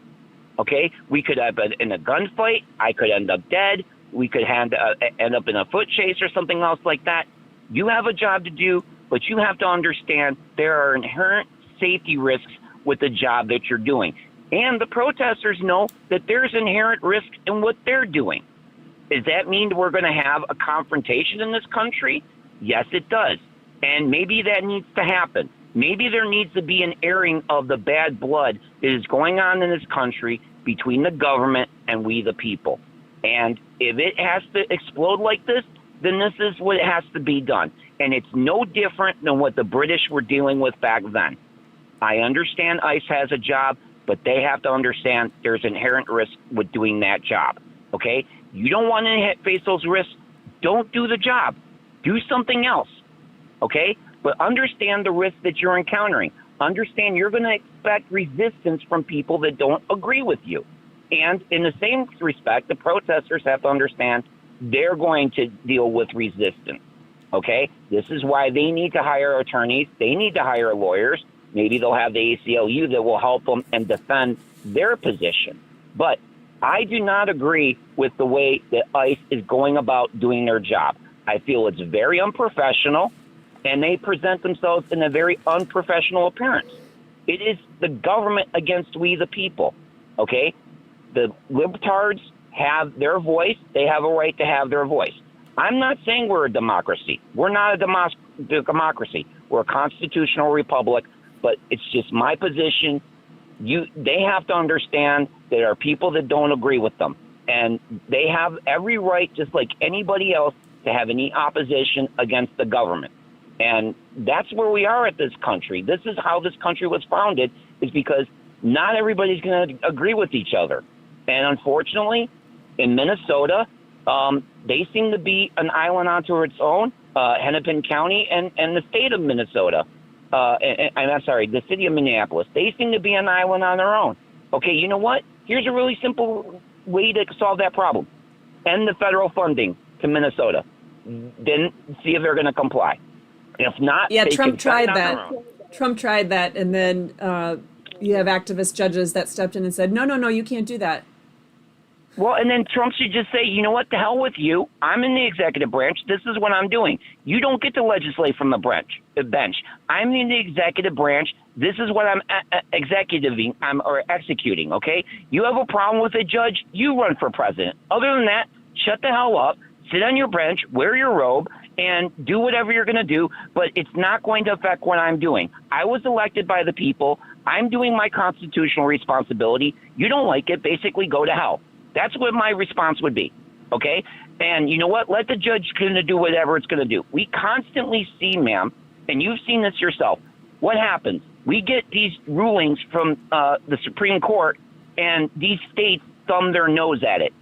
Okay? We could have been in a gunfight. I could end up dead. We could end up in a foot chase or something else like that. You have a job to do, but you have to understand there are inherent safety risks with the job that you're doing. And the protesters know that there's inherent risk in what they're doing. Does that mean we're going to have a confrontation in this country? Yes, it does. And maybe that needs to happen. Maybe there needs to be an airing of the bad blood that is going on in this country between the government and we the people. And if it has to explode like this, then this is what has to be done. And it's no different than what the British were dealing with back then. I understand ICE has a job, but they have to understand there's inherent risk with doing that job, okay? You don't want to face those risks, don't do the job. Do something else, okay? But understand the risk that you're encountering. Understand you're going to expect resistance from people that don't agree with you. And in the same respect, the protesters have to understand they're going to deal with resistance, okay? This is why they need to hire attorneys. They need to hire lawyers. Maybe they'll have the ACLU that will help them and defend their position. But I do not agree with the way that ICE is going about doing their job. I feel it's very unprofessional, and they present themselves in a very unprofessional appearance. It is the government against we the people, okay? The libtards have their voice. They have a right to have their voice. I'm not saying we're a democracy. We're not a democracy. We're a constitutional republic, but it's just my position. They have to understand there are people that don't agree with them, and they have every right, just like anybody else, to have any opposition against the government. And that's where we are at this country. This is how this country was founded, is because not everybody's going to agree with each other. And unfortunately, in Minnesota, they seem to be an island onto its own, Hennepin County and the state of Minnesota. I'm sorry, the city of Minneapolis. They seem to be an island on their own. Okay, you know what? Here's a really simple way to solve that problem. End the federal funding to Minnesota. Then see if they're going to comply. And if not, yeah, they Trump can tried cut it on their that. own. Trump tried that, and then you have activist judges that stepped in and said, no, you can't do that. Well, and then Trump should just say, you know what, the hell with you. I'm in the executive branch. This is what I'm doing. You don't get to legislate from the bench. I'm in the executive branch. This is what I'm executing, okay? You have a problem with it, Judge, you run for president. Other than that, shut the hell up, sit on your bench, wear your robe, and do whatever you're going to do, but it's not going to affect what I'm doing. I was elected by the people. I'm doing my constitutional responsibility. You don't like it, basically go to hell. That's what my response would be, okay? And you know what? Let the judge kind of do whatever it's going to do. We constantly see, ma'am, and you've seen this yourself, what happens? We get these rulings from the Supreme Court, and these states thumb their nose at it.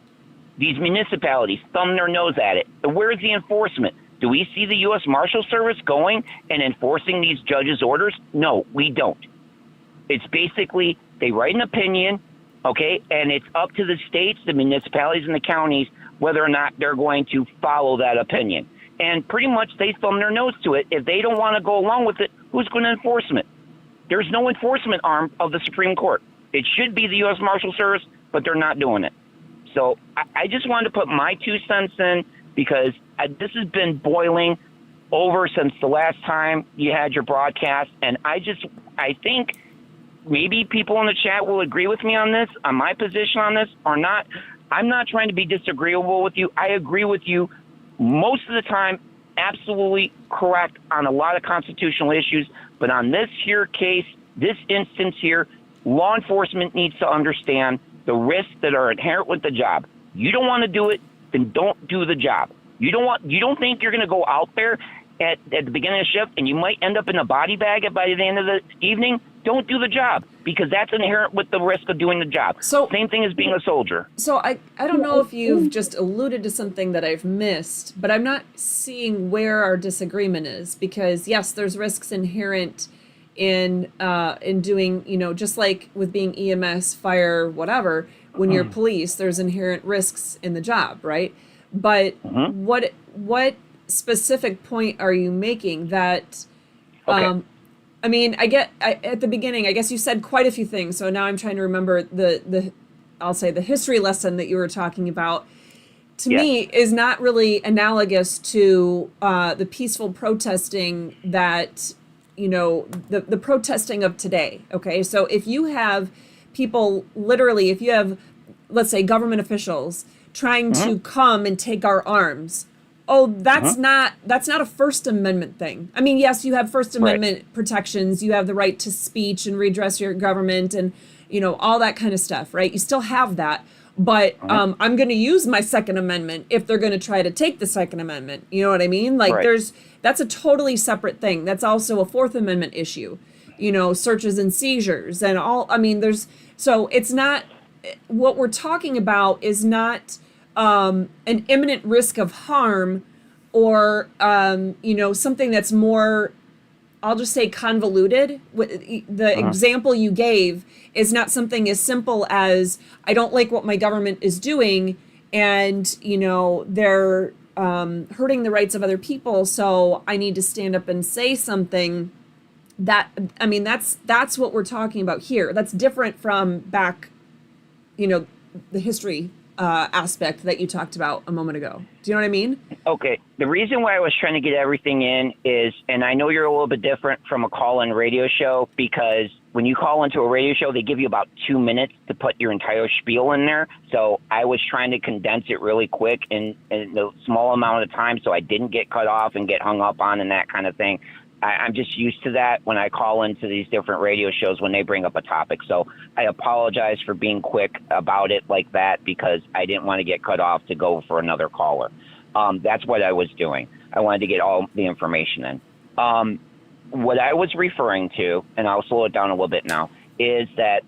These municipalities thumb their nose at it. And where's the enforcement? Do we see the U.S. Marshal Service going and enforcing these judges' orders? No, we don't. It's basically they write an opinion, okay, and it's up to the states, the municipalities, and the counties whether or not they're going to follow that opinion. And pretty much they thumb their nose to it. If they don't want to go along with it, who's going to enforce it? There's no enforcement arm of the Supreme Court. It should be the U.S. Marshal Service, but they're not doing it. So I just wanted to put my 2 cents in because this has been boiling over since the last time you had your broadcast. And I think maybe people in the chat will agree with me on this, on my position on this or not. I'm not trying to be disagreeable with you. I agree with you most of the time absolutely correct on a lot of constitutional issues, but on this here case, this instance here, law enforcement needs to understand the risks that are inherent with the job. You don't want to do it, then don't do the job. You don't think you're going to go out there at the beginning of the shift and you might end up in a body bag by the end of the evening? Don't do the job, because that's inherent with the risk of doing the job. So, same thing as being a soldier. So I don't know if you've just alluded to something that I've missed, but I'm not seeing where our disagreement is, because yes, there's risks inherent in doing, just like with being EMS, fire, whatever, when you're police, there's inherent risks in the job, right? But what specific point are you making that Okay. I mean, at the beginning, I guess you said quite a few things. So now I'm trying to remember I'll say the history lesson that you were talking about. To me, is not really analogous to the peaceful protesting that, the protesting of today. Okay, so if you have people literally, if you have, let's say, government officials trying to come and take our arms. Oh, that's not a First Amendment thing. I mean, yes, you have First Amendment protections. You have the right to speech and redress your government and, all that kind of stuff, right? You still have that. But I'm going to use my Second Amendment if they're going to try to take the Second Amendment. You know what I mean? Like that's a totally separate thing. That's also a Fourth Amendment issue, searches and seizures and all. I mean, so it's not, what we're talking about is not an imminent risk of harm or, something that's more, I'll just say convoluted. The example you gave is not something as simple as, I don't like what my government is doing and, they're hurting the rights of other people, so I need to stand up and say something. That's what we're talking about here. That's different from back, the history aspect that you talked about a moment ago. Do you know what I mean? Okay. The reason why I was trying to get everything in is, and I know you're a little bit different from a call-in radio show, because when you call into a radio show, they give you about 2 minutes to put your entire spiel in there. So I was trying to condense it really quick in a small amount of time so I didn't get cut off and get hung up on and that kind of thing. I'm just used to that when I call into these different radio shows when they bring up a topic. So I apologize for being quick about it like that, because I didn't want to get cut off to go for another caller. That's what I was doing. I wanted to get all the information in. What I was referring to, and I'll slow it down a little bit now, is that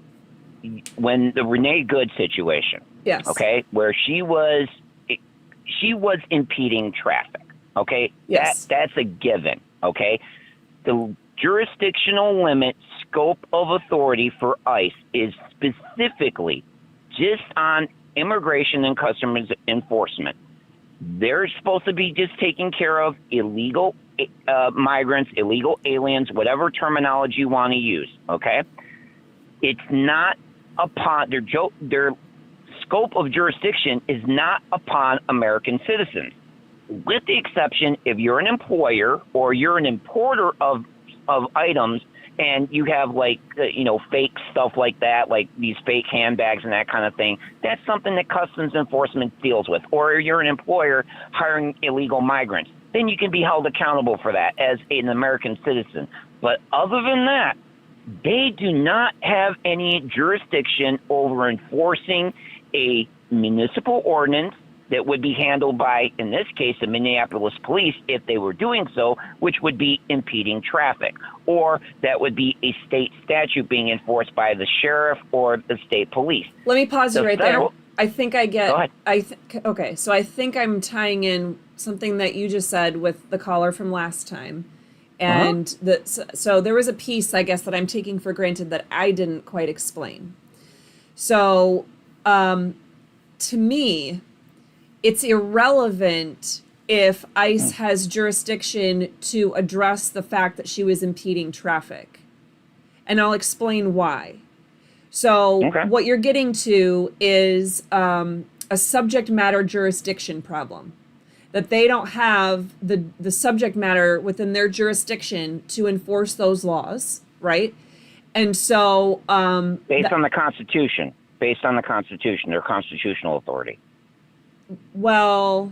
when the Renee Good situation, yes, okay, where she was impeding traffic, okay, yes, that's a given, okay. The jurisdictional limit scope of authority for ICE is specifically just on immigration and customs enforcement. They're supposed to be just taking care of illegal migrants, illegal aliens, whatever terminology you want to use, okay? It's not upon their scope of jurisdiction is not upon American citizens, with the exception if you're an employer or you're an importer of items and you have fake stuff like that, like these fake handbags and that kind of thing. That's something that customs enforcement deals with. Or you're an employer hiring illegal migrants, then you can be held accountable for that as an American citizen. But other than that, they do not have any jurisdiction over enforcing a municipal ordinance that would be handled by, in this case, the Minneapolis police if they were doing so, which would be impeding traffic. Or that would be a state statute being enforced by the sheriff or the state police. Let me pause you right there. I think I get. Go ahead. Okay, so I think I'm tying in something that you just said with the caller from last time. And so there was a piece, I guess, that I'm taking for granted that I didn't quite explain. So to me, it's irrelevant if ICE has jurisdiction to address the fact that she was impeding traffic. And I'll explain why. So what you're getting to is a subject matter jurisdiction problem. That they don't have the subject matter within their jurisdiction to enforce those laws, right? And so based on the Constitution, their constitutional authority. Well,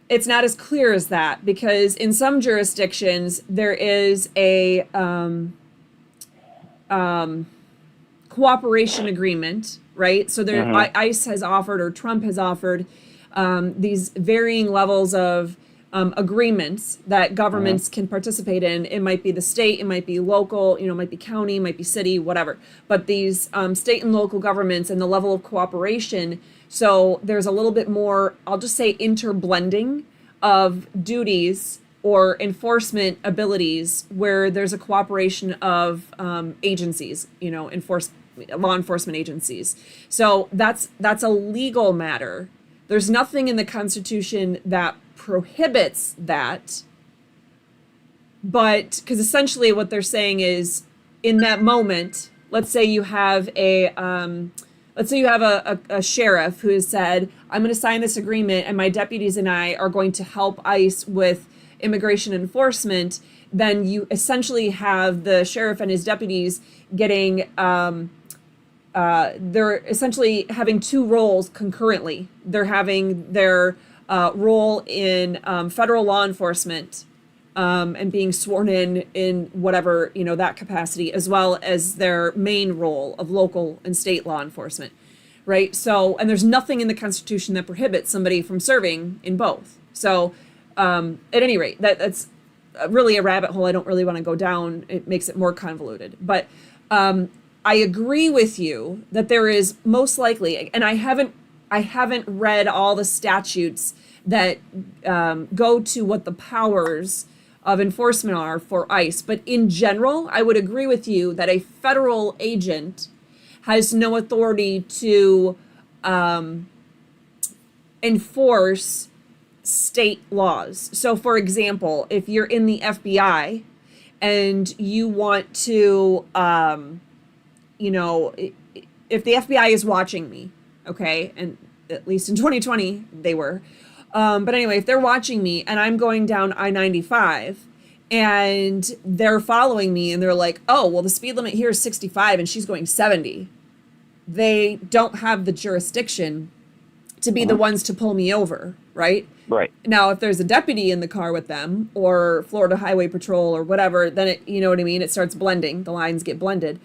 it's not as clear as that, because in some jurisdictions there is a cooperation agreement, right? So there, ICE has offered, or Trump has offered, these varying levels of agreements that governments can participate in. It might be the state, it might be local, it might be county, it might be city, whatever. But these state and local governments and the level of cooperation, so there's a little bit more, I'll just say, interblending of duties or enforcement abilities where there's a cooperation of agencies, law enforcement agencies. So that's a legal matter. There's nothing in the Constitution that prohibits that, but because essentially what they're saying is, in that moment, let's say you have a sheriff who has said, I'm going to sign this agreement and my deputies and I are going to help ICE with immigration enforcement. Then you essentially have the sheriff and his deputies getting they're essentially having two roles concurrently. They're having their role in federal law enforcement and being sworn in whatever, that capacity, as well as their main role of local and state law enforcement, right? So, and there's nothing in the Constitution that prohibits somebody from serving in both. So, at any rate, that's really a rabbit hole I don't really want to go down. It makes it more convoluted. But I agree with you that there is most likely, and I haven't read all the statutes that go to what the powers of enforcement are for ICE, but in general, I would agree with you that a federal agent has no authority to enforce state laws. So, for example, if you're in the FBI and you want to, if the FBI is watching me, okay, and at least in 2020 they were, but anyway, if they're watching me and I'm going down I-95 and they're following me and they're like, oh, well, the speed limit here is 65 and she's going 70, they don't have the jurisdiction to be the ones to pull me over, right? Right. Now, if there's a deputy in the car with them, or Florida Highway Patrol or whatever, then it, you know what I mean? It starts blending. The lines get blended.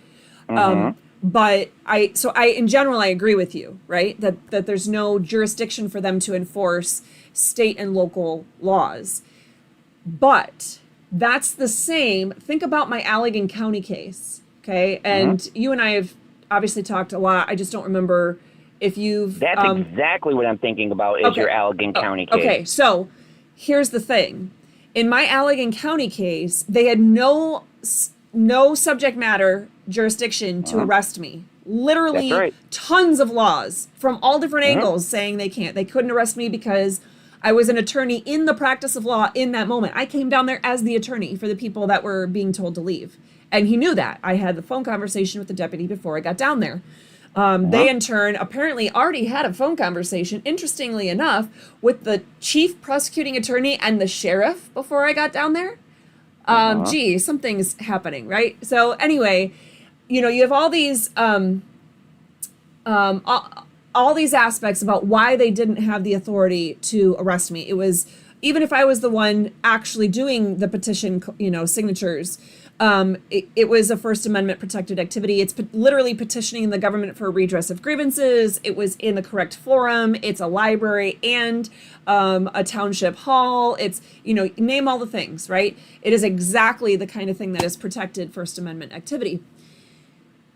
But in general, I agree with you, right? That there's no jurisdiction for them to enforce state and local laws. But that's the same. Think about my Allegan County case, okay? And you and I have obviously talked a lot. I just don't remember if you've... That's exactly what I'm thinking about is your Allegan County case. Okay, so here's the thing. In my Allegan County case, they had no subject matter jurisdiction to arrest me. Literally tons of laws from all different angles saying they couldn't arrest me because I was an attorney in the practice of law in that moment. I came down there as the attorney for the people that were being told to leave. And he knew that. I had the phone conversation with the deputy before I got down there. They, in turn, apparently already had a phone conversation, interestingly enough, with the chief prosecuting attorney and the sheriff before I got down there. Gee, something's happening, right? So anyway, you have all these aspects about why they didn't have the authority to arrest me. It was, even if I was the one actually doing the petition, signatures, it was a First Amendment protected activity. It's literally petitioning the government for redress of grievances. It was in the correct forum. It's a library and a township hall. It's, name all the things, right? It is exactly the kind of thing that is protected First Amendment activity.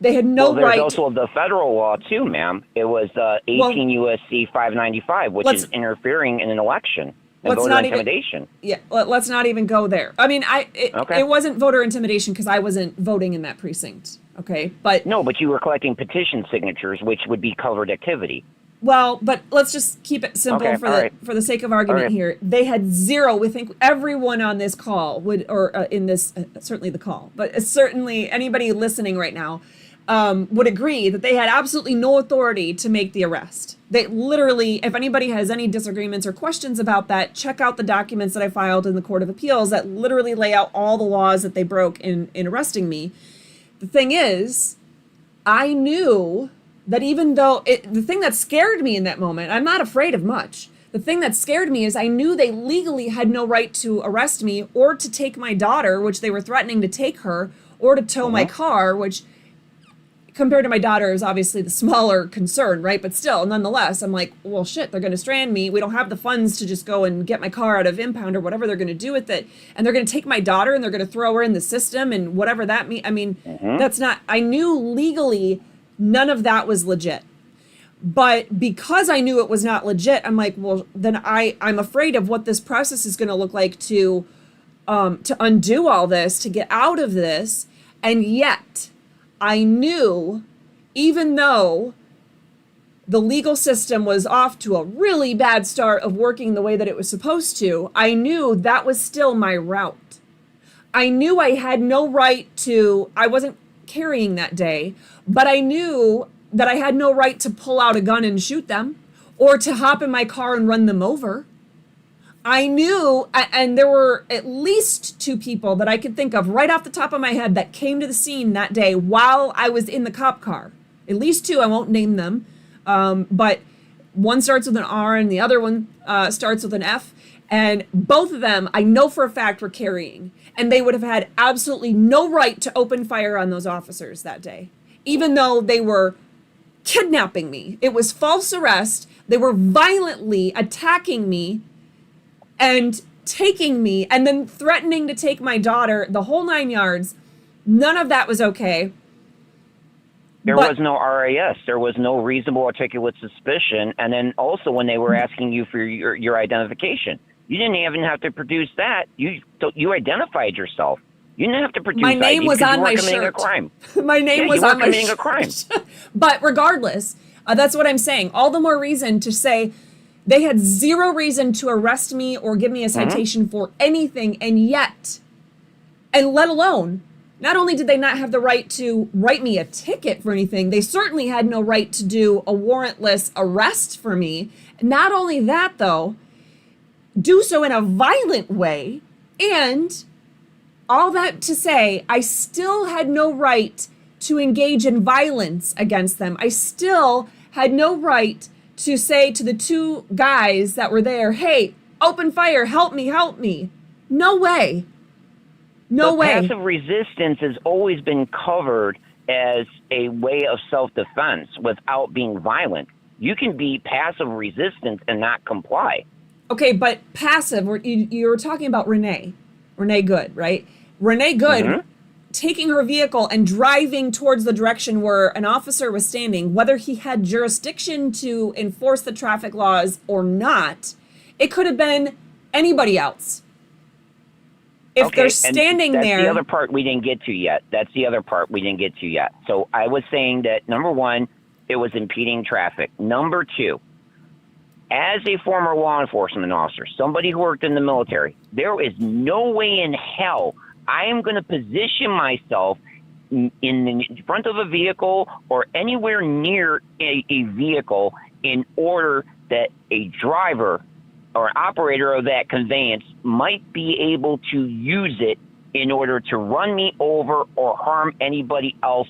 They had no right. There's also the federal law too, ma'am. It was 18 U.S.C. 595, which is interfering in an election. Voter intimidation. Let's not even go there. I mean, it wasn't voter intimidation because I wasn't voting in that precinct. Okay, but you were collecting petition signatures, which would be covered activity. Well, but let's just keep it simple for the sake of argument here. They had zero. We think everyone on this call would, or in this certainly the call, but certainly anybody listening right now would agree that they had absolutely no authority to make the arrest. They literally, if anybody has any disagreements or questions about that, check out the documents that I filed in the Court of Appeals that literally lay out all the laws that they broke in arresting me. The thing is, I knew that even though the thing that scared me in that moment, I'm not afraid of much. the thing that scared me is I knew they legally had no right to arrest me or to take my daughter, which they were threatening to take her, or to tow my car, which compared to my daughter is obviously the smaller concern, right? But still, nonetheless, I'm like, well, shit, they're going to strand me. We don't have the funds to just go and get my car out of impound or whatever they're going to do with it. And they're going to take my daughter and they're going to throw her in the system and whatever that means. I mean, that's not, I knew legally none of that was legit. But because I knew it was not legit, I'm like, well, then I'm afraid of what this process is going to look like to undo all this, to get out of this. And yet I knew, even though the legal system was off to a really bad start of working the way that it was supposed to, I knew that was still my route. I knew I had no right to, I wasn't carrying that day, but I knew that I had no right to pull out a gun and shoot them or to hop in my car and run them over. I knew, and there were at least 2 people that I could think of right off the top of my head that came to the scene that day while I was in the cop car. At least 2, I won't name them, but one starts with an R and the other one starts with an F. And both of them, I know for a fact, were carrying. And they would have had absolutely no right to open fire on those officers that day, even though they were kidnapping me. It was false arrest. They were violently attacking me and taking me and then threatening to take my daughter, the whole 9 yards. None of that was okay. There was no RAS. There was no reasonable articulate suspicion. And then also when they were asking you for your identification, you didn't even have to produce that. You identified yourself. You didn't have to produce my name ID was on my committing shirt. A crime. My name was on my committing shirt. A crime. But regardless, that's what I'm saying. All the more reason to say they had zero reason to arrest me or give me a citation for anything. And yet, and let alone, not only did they not have the right to write me a ticket for anything, they certainly had no right to do a warrantless arrest for me. Not only that, though, do so in a violent way. And all that to say, I still had no right to engage in violence against them. I still had no right to say to the 2 guys that were there, hey, open fire, help me, help me. No way. No way. Passive resistance has always been covered as a way of self-defense without being violent. You can be passive resistant and not comply. Okay, but passive, you were talking about Renee Good, right? Renee Good taking her vehicle and driving towards the direction where an officer was standing, whether he had jurisdiction to enforce the traffic laws or not, it could have been anybody else. If they're standing that's there. That's the other part we didn't get to yet. So I was saying that, number 1, it was impeding traffic. Number 2, as a former law enforcement officer, somebody who worked in the military, there is no way in hell I am going to position myself in the front of a vehicle or anywhere near a vehicle in order that a driver or operator of that conveyance might be able to use it in order to run me over or harm anybody else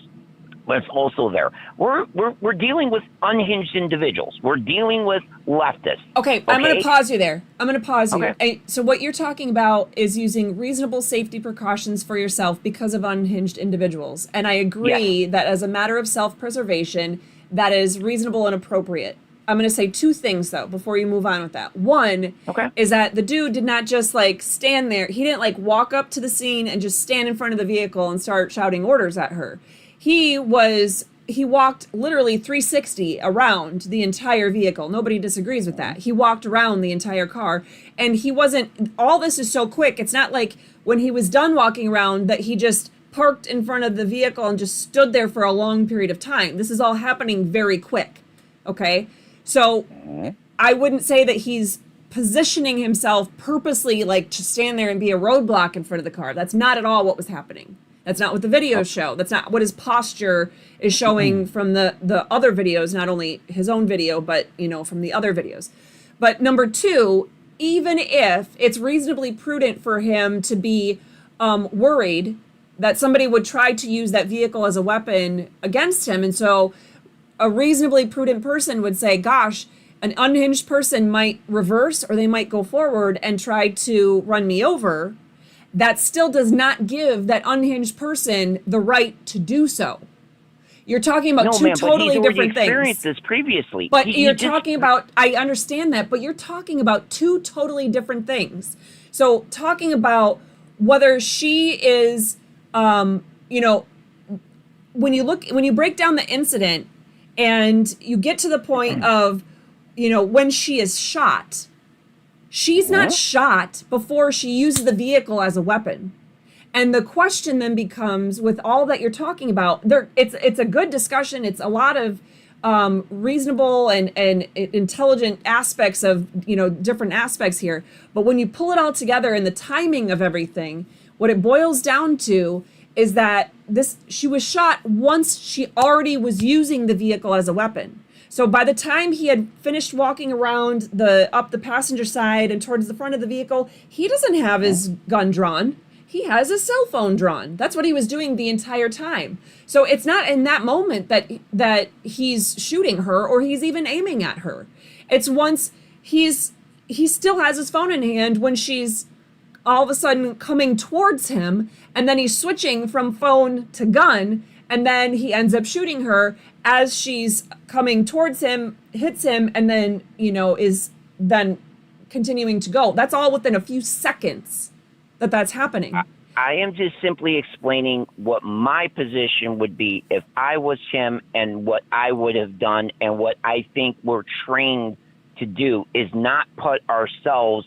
that's also there. We're dealing with unhinged individuals. We're dealing with leftists. Okay, I'm going to pause you there. Okay. So what you're talking about is using reasonable safety precautions for yourself because of unhinged individuals. And I agree that as a matter of self-preservation, that is reasonable and appropriate. I'm going to say 2 things, though, before you move on with that. One is that the dude did not just, stand there. He didn't, walk up to the scene and just stand in front of the vehicle and start shouting orders at her. He walked literally 360 around the entire vehicle. Nobody disagrees with that. He walked around the entire car, and he wasn't, all this is so quick. It's not like when he was done walking around that he just parked in front of the vehicle and just stood there for a long period of time. This is all happening very quick. Okay. So I wouldn't say that he's positioning himself purposely to stand there and be a roadblock in front of the car. That's not at all what was happening. That's not what the videos show. That's not what his posture is showing from the other videos, not only his own video, but, from the other videos. But number 2, even if it's reasonably prudent for him to be worried that somebody would try to use that vehicle as a weapon against him. And so a reasonably prudent person would say, gosh, An unhinged person might reverse or they might go forward and try to run me over. That still does not give that unhinged person the right to do so. You're talking about two totally different things. Experienced this previously. But you're talking about, I understand that, but you're talking about two totally different things. So talking about whether she is, you know, when you break down the incident and you get to the point of, you know, when she is shot, she's not shot before she uses the vehicle as a weapon. And the question then becomes, with all that you're talking about, it's a good discussion. It's a lot of reasonable and intelligent aspects of, you know, different aspects here. But when you pull it all together and the timing of everything, what it boils down to is that she was shot once she already was using the vehicle as a weapon. So by the time he had finished walking around up the passenger side and towards the front of the vehicle, he doesn't have his gun drawn. He has his cell phone drawn. That's what he was doing the entire time. So it's not in that moment that he's shooting her or he's even aiming at her. It's once he still has his phone in hand when she's all of a sudden coming towards him, and then he's switching from phone to gun, and then he ends up shooting her as she's coming towards him, hits him, and then, you know, is then continuing to go. That's all within a few seconds that's happening. I am just simply explaining what my position would be if I was him, and what I would have done, and what I think we're trained to do is not put ourselves.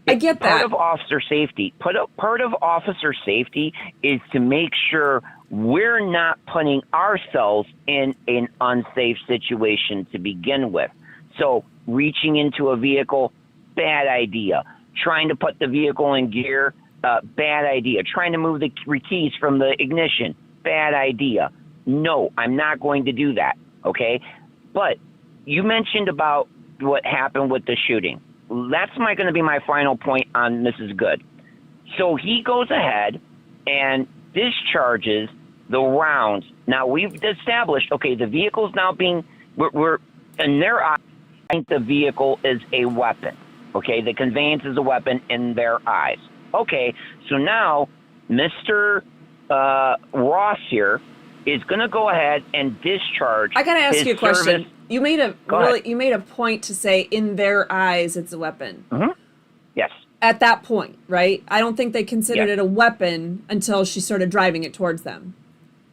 I get that. Part of officer safety. Part of officer safety is to make sure we're not putting ourselves in an unsafe situation to begin with. So reaching into a vehicle, bad idea. Trying to put the vehicle in gear, bad idea. Trying to move the keys from the ignition, bad idea. No, I'm not going to do that, okay? But you mentioned about what happened with the shooting. That's going to be my final point on Mrs. Good. So he goes ahead and discharges the rounds. Now, we've established, okay, the vehicle's now we're in their eyes, I think the vehicle is a weapon, okay? The conveyance is a weapon in their eyes. Okay, so now Mr. Ross here is going to go ahead and discharge. I got to ask you a question. Service. You made a point to say in their eyes it's a weapon. Mm-hmm. Yes. At that point, right? I don't think they considered it a weapon until she started driving it towards them.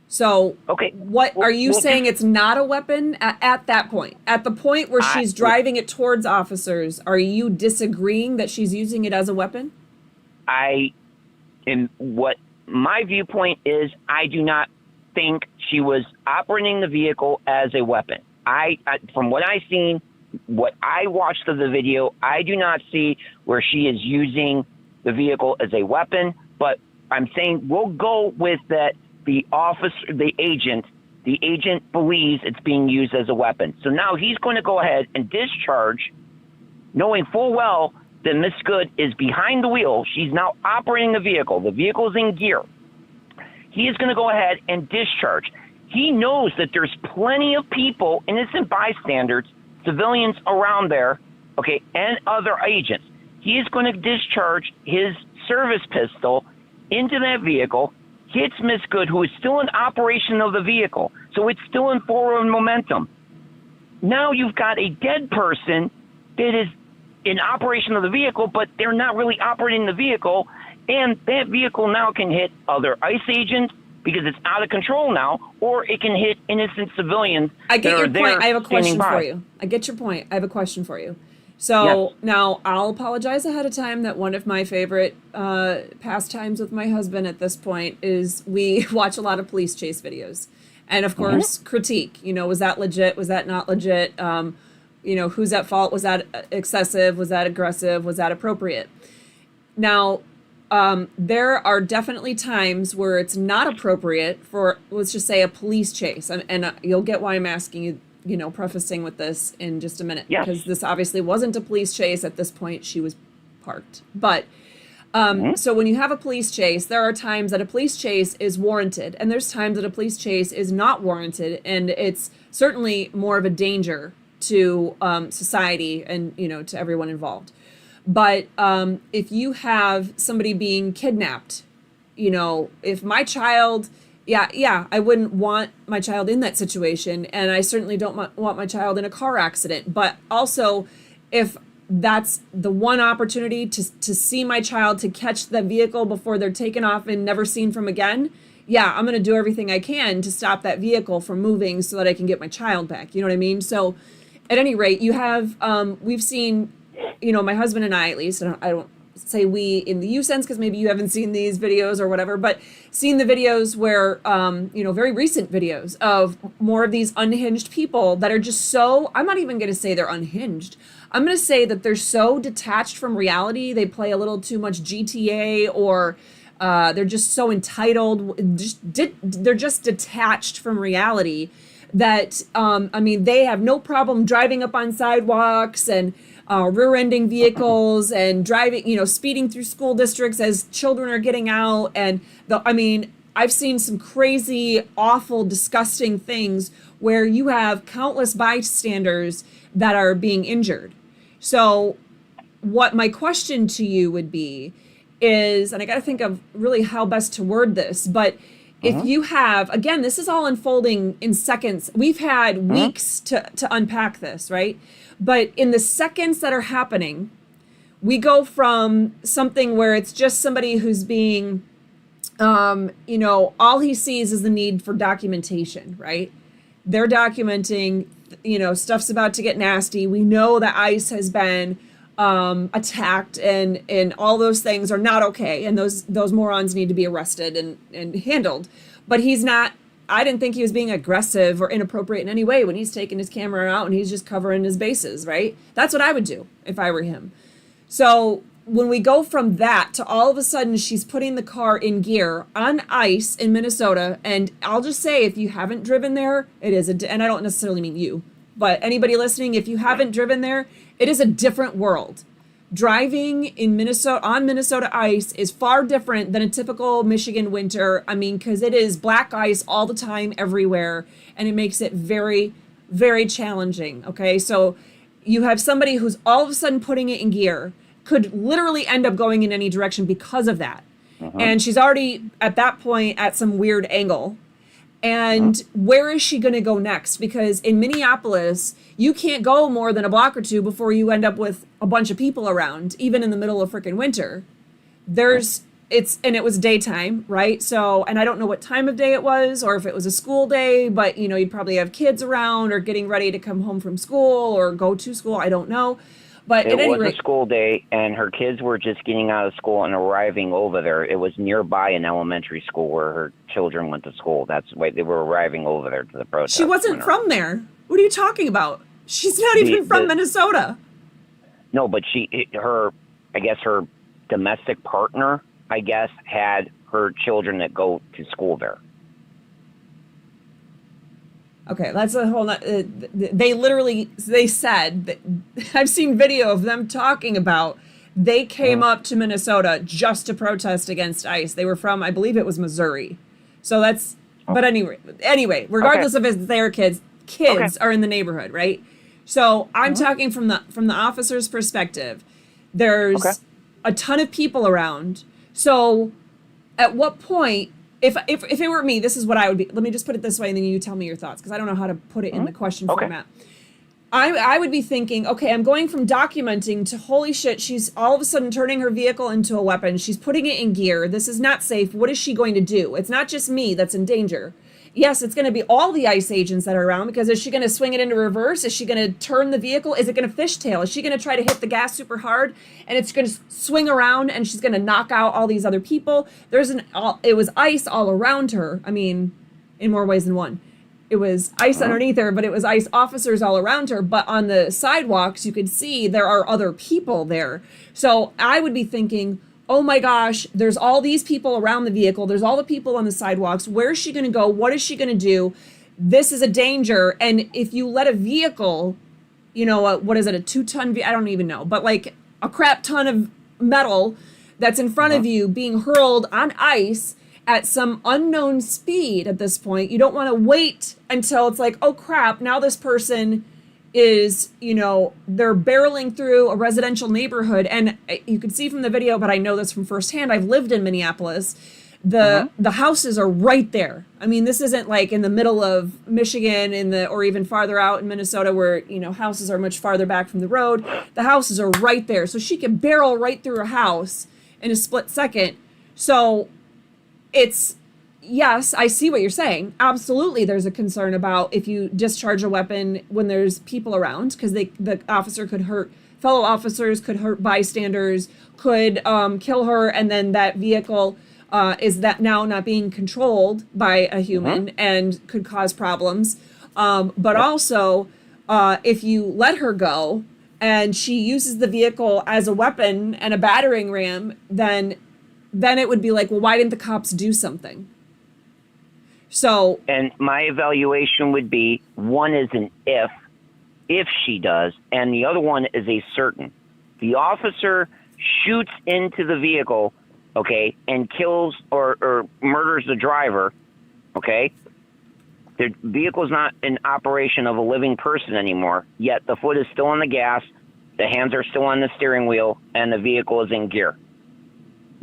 So, okay. Are you saying it's not a weapon at that point? At the point where she's driving it towards officers, are you disagreeing that she's using it as a weapon? What my viewpoint is, I do not think she was operating the vehicle as a weapon. From what I've seen, what I watched of the video, I do not see where she is using the vehicle as a weapon. But I'm saying we'll go with that. The agent believes it's being used as a weapon. So now he's going to go ahead and discharge, knowing full well that Miss Good is behind the wheel. She's now operating the vehicle. The vehicle's in gear. He is going to go ahead and discharge. He knows that there's plenty of people, innocent bystanders, civilians around there, okay, and other agents. He is going to discharge his service pistol into that vehicle, hits Miss Good, who is still in operation of the vehicle. So it's still in forward momentum. Now you've got a dead person that is in operation of the vehicle, but they're not really operating the vehicle. And that vehicle now can hit other ICE agents because it's out of control now, or it can hit innocent civilians. I get your point. I have a question for you. I get your point. I have a question for you. So now I'll apologize ahead of time that one of my favorite pastimes with my husband at this point is we watch a lot of police chase videos. And of course, critique, was that legit? Was that not legit? Who's at fault? Was that excessive? Was that aggressive? Was that appropriate? Now, there are definitely times where it's not appropriate for, let's just say, a police chase. And you'll get why I'm asking you, prefacing with this in just a minute. Yes. Because this obviously wasn't a police chase. At this point, she was parked. But so when you have a police chase, there are times that a police chase is warranted. And there's times that a police chase is not warranted. And it's certainly more of a danger to society and, you know, to everyone involved. But if you have somebody being kidnapped, you know, if my child, I wouldn't want my child in that situation. And I certainly don't want my child in a car accident. But also, if that's the one opportunity to see my child, to catch the vehicle before they're taken off and never seen from again, I'm going to do everything I can to stop that vehicle from moving so that I can get my child back. You know what I mean? So at any rate, you have, we've seen, you know, my husband and I, at least, and I don't say we in the you sense, because maybe you haven't seen these videos or whatever, but seen the videos where, you know, very recent videos of more of these unhinged people that are just so, I'm not even going to say they're unhinged. I'm going to say that they're so detached from reality. They play a little too much GTA, or they're just so entitled. They're just detached from reality that, I mean, they have no problem driving up on sidewalks and rear-ending vehicles and driving, you know, speeding through school districts as children are getting out. And I mean, I've seen some crazy, awful, disgusting things where you have countless bystanders that are being injured. So what my question to you would be is, and I got to think of really how best to word this, but if you have, again, this is all unfolding in seconds. We've had weeks to unpack this, right? But in the seconds that are happening, we go from something where it's just somebody who's being, you know, all he sees is the need for documentation, right? They're documenting, you know, stuff's about to get nasty. We know that ICE has been attacked, and all those things are not okay. And those morons need to be arrested and handled. But he's not, I didn't think he was being aggressive or inappropriate in any way when he's taking his camera out and he's just covering his bases, right? That's what I would do if I were him. So when we go from that to all of a sudden she's putting the car in gear on ice in Minnesota, and I'll just say, if you haven't driven there, it is and I don't necessarily mean you, but anybody listening, if you haven't driven there, it is a different world. Driving in Minnesota on Minnesota ice is far different than a typical Michigan winter. I mean, because it is black ice all the time, everywhere, and it makes it very, very challenging. Okay, so you have somebody who's all of a sudden putting it in gear, could literally end up going in any direction because of that. And she's already at that point at some weird angle. And where is she going to go next? Because in Minneapolis, you can't go more than a block or two before you end up with a bunch of people around, even in the middle of freaking winter. And it was daytime, right? So, and I don't know what time of day it was or if it was a school day, but you know, you'd probably have kids around or getting ready to come home from school or go to school. I don't know. But it was a school day, and her kids were just getting out of school and arriving over there. It was nearby an elementary school where her children went to school. That's why they were arriving over there to the protest. She wasn't from there. What are you talking about? She's not even from Minnesota. No, but I guess her domestic partner, had her children that go to school there. Okay, that's a whole not, they said that I've seen video of them talking about they came up to Minnesota just to protest against ICE. They were from, I believe it was Missouri. So that's, but anyway, regardless of if they're kids are in the neighborhood, right? So I'm talking from the officer's perspective. There's a ton of people around. So at what point, if it were me, this is what I would be. Let me just put it this way, and then you tell me your thoughts, because I don't know how to put it in the question format. I would be thinking, okay, I'm going from documenting to holy shit, she's all of a sudden turning her vehicle into a weapon. She's putting it in gear. This is not safe. What is she going to do? It's not just me that's in danger. Yes, it's going to be all the ICE agents that are around, because is she going to swing it into reverse? Is she going to turn the vehicle? Is it going to fishtail? Is she going to try to hit the gas super hard and it's going to swing around and she's going to knock out all these other people? It was ICE all around her. I mean, in more ways than one. It was ICE underneath her, but it was ICE officers all around her. But on the sidewalks, you could see there are other people there. So I would be thinking, oh my gosh, there's all these people around the vehicle. There's all the people on the sidewalks. Where is she going to go? What is she going to do? This is a danger. And if you let a vehicle, you know, what is it, a 2-ton, I don't even know, but like a crap ton of metal that's in front of you being hurled on ice at some unknown speed at this point, you don't want to wait until it's like, oh crap, now this person is, they're barreling through a residential neighborhood, and you can see from the video, but I know this from firsthand. I've lived in Minneapolis. The houses are right there. I mean, this isn't like in the middle of Michigan or even farther out in Minnesota where, houses are much farther back from the road. The houses are right there. So she can barrel right through a house in a split second. So yes, I see what you're saying. Absolutely, there's a concern about if you discharge a weapon when there's people around, because the officer could hurt fellow officers, could hurt bystanders, could kill her, and then that vehicle is that now not being controlled by a human and could cause problems. But also, if you let her go and she uses the vehicle as a weapon and a battering ram, then it would be like, well, why didn't the cops do something? So, and my evaluation would be, one is an if she does, and the other one is a certain. The officer shoots into the vehicle, okay, and kills or murders the driver, okay. The vehicle is not in operation of a living person anymore, yet the foot is still on the gas, the hands are still on the steering wheel, and the vehicle is in gear.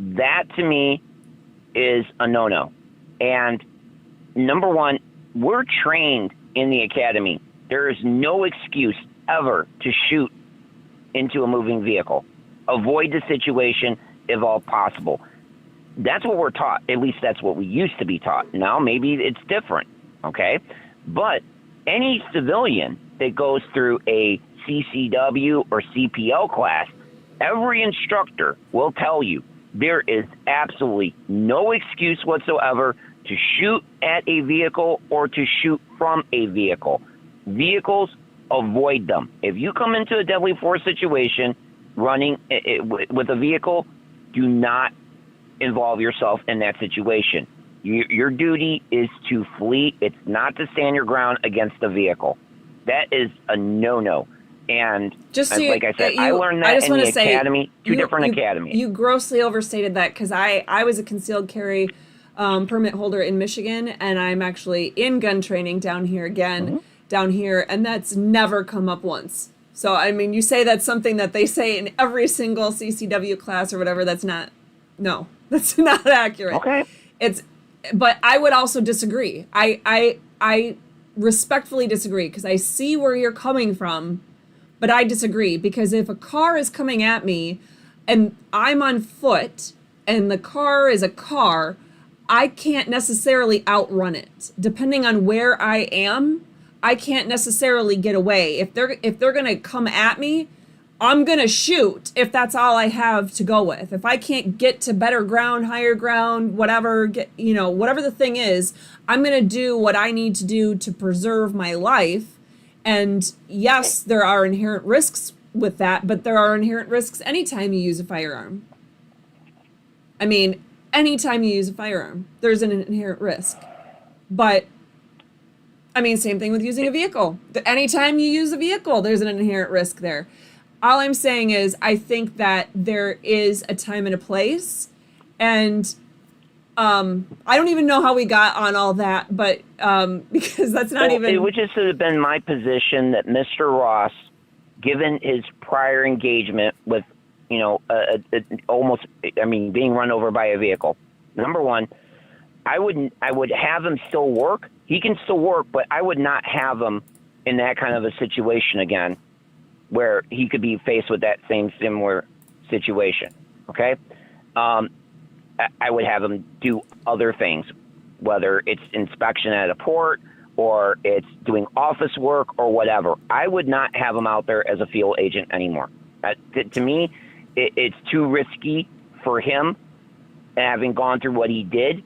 That, to me, is a no-no. And number one, we're trained in the academy. There is no excuse ever to shoot into a moving vehicle. Avoid the situation if all possible. That's what we're taught. At least that's what we used to be taught. Now, maybe it's different, okay? But any civilian that goes through a CCW or CPL class, every instructor will tell you there is absolutely no excuse whatsoever to shoot at a vehicle or to shoot from a vehicle. Vehicles, avoid them. If you come into a deadly force situation running with a vehicle, do not involve yourself in that situation. Your duty is to flee. It's not to stand your ground against the vehicle. That is a no-no. And like I said, I learned that in the academy, two different academies. You grossly overstated that, because I was a concealed carry permit holder in Michigan, and I'm actually in gun training down here, and that's never come up once. So, I mean, you say that's something that they say in every single CCW class or whatever. That's not accurate. Okay. But I would also disagree. I respectfully disagree, because I see where you're coming from, but I disagree, because if a car is coming at me and I'm on foot and the car is a car, I can't necessarily outrun it. Depending on where I am, I can't necessarily get away. If they're going to come at me, I'm going to shoot if that's all I have to go with. If I can't get to better ground, higher ground, whatever, whatever the thing is, I'm going to do what I need to do to preserve my life. And yes, there are inherent risks with that, but there are inherent risks anytime you use a firearm. I mean, anytime you use a firearm, there's an inherent risk. But, I mean, same thing with using a vehicle. Anytime you use a vehicle, there's an inherent risk there. All I'm saying is, I think that there is a time and a place, and I don't even know how we got on all that, but because that's not even... It would just have been my position that Mr. Ross, given his prior engagement with, being run over by a vehicle. Number one, I would have him still work. He can still work, but I would not have him in that kind of a situation again, where he could be faced with that similar situation. Okay. I would have him do other things, whether it's inspection at a port or it's doing office work or whatever. I would not have him out there as a field agent anymore. To me, it's too risky for him, having gone through what he did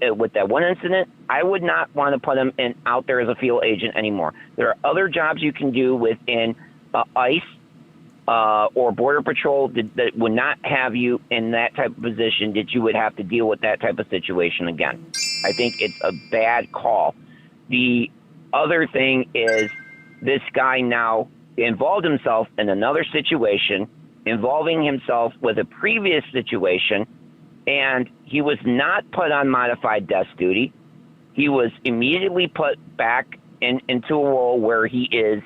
with that one incident. I would not want to put him out there as a field agent anymore. There are other jobs you can do within ICE or Border Patrol that would not have you in that type of position, that you would have to deal with that type of situation again. I think it's a bad call. The other thing is, this guy now involved himself in another situation, involving himself with a previous situation, and he was not put on modified desk duty. He was immediately put back into a role where he is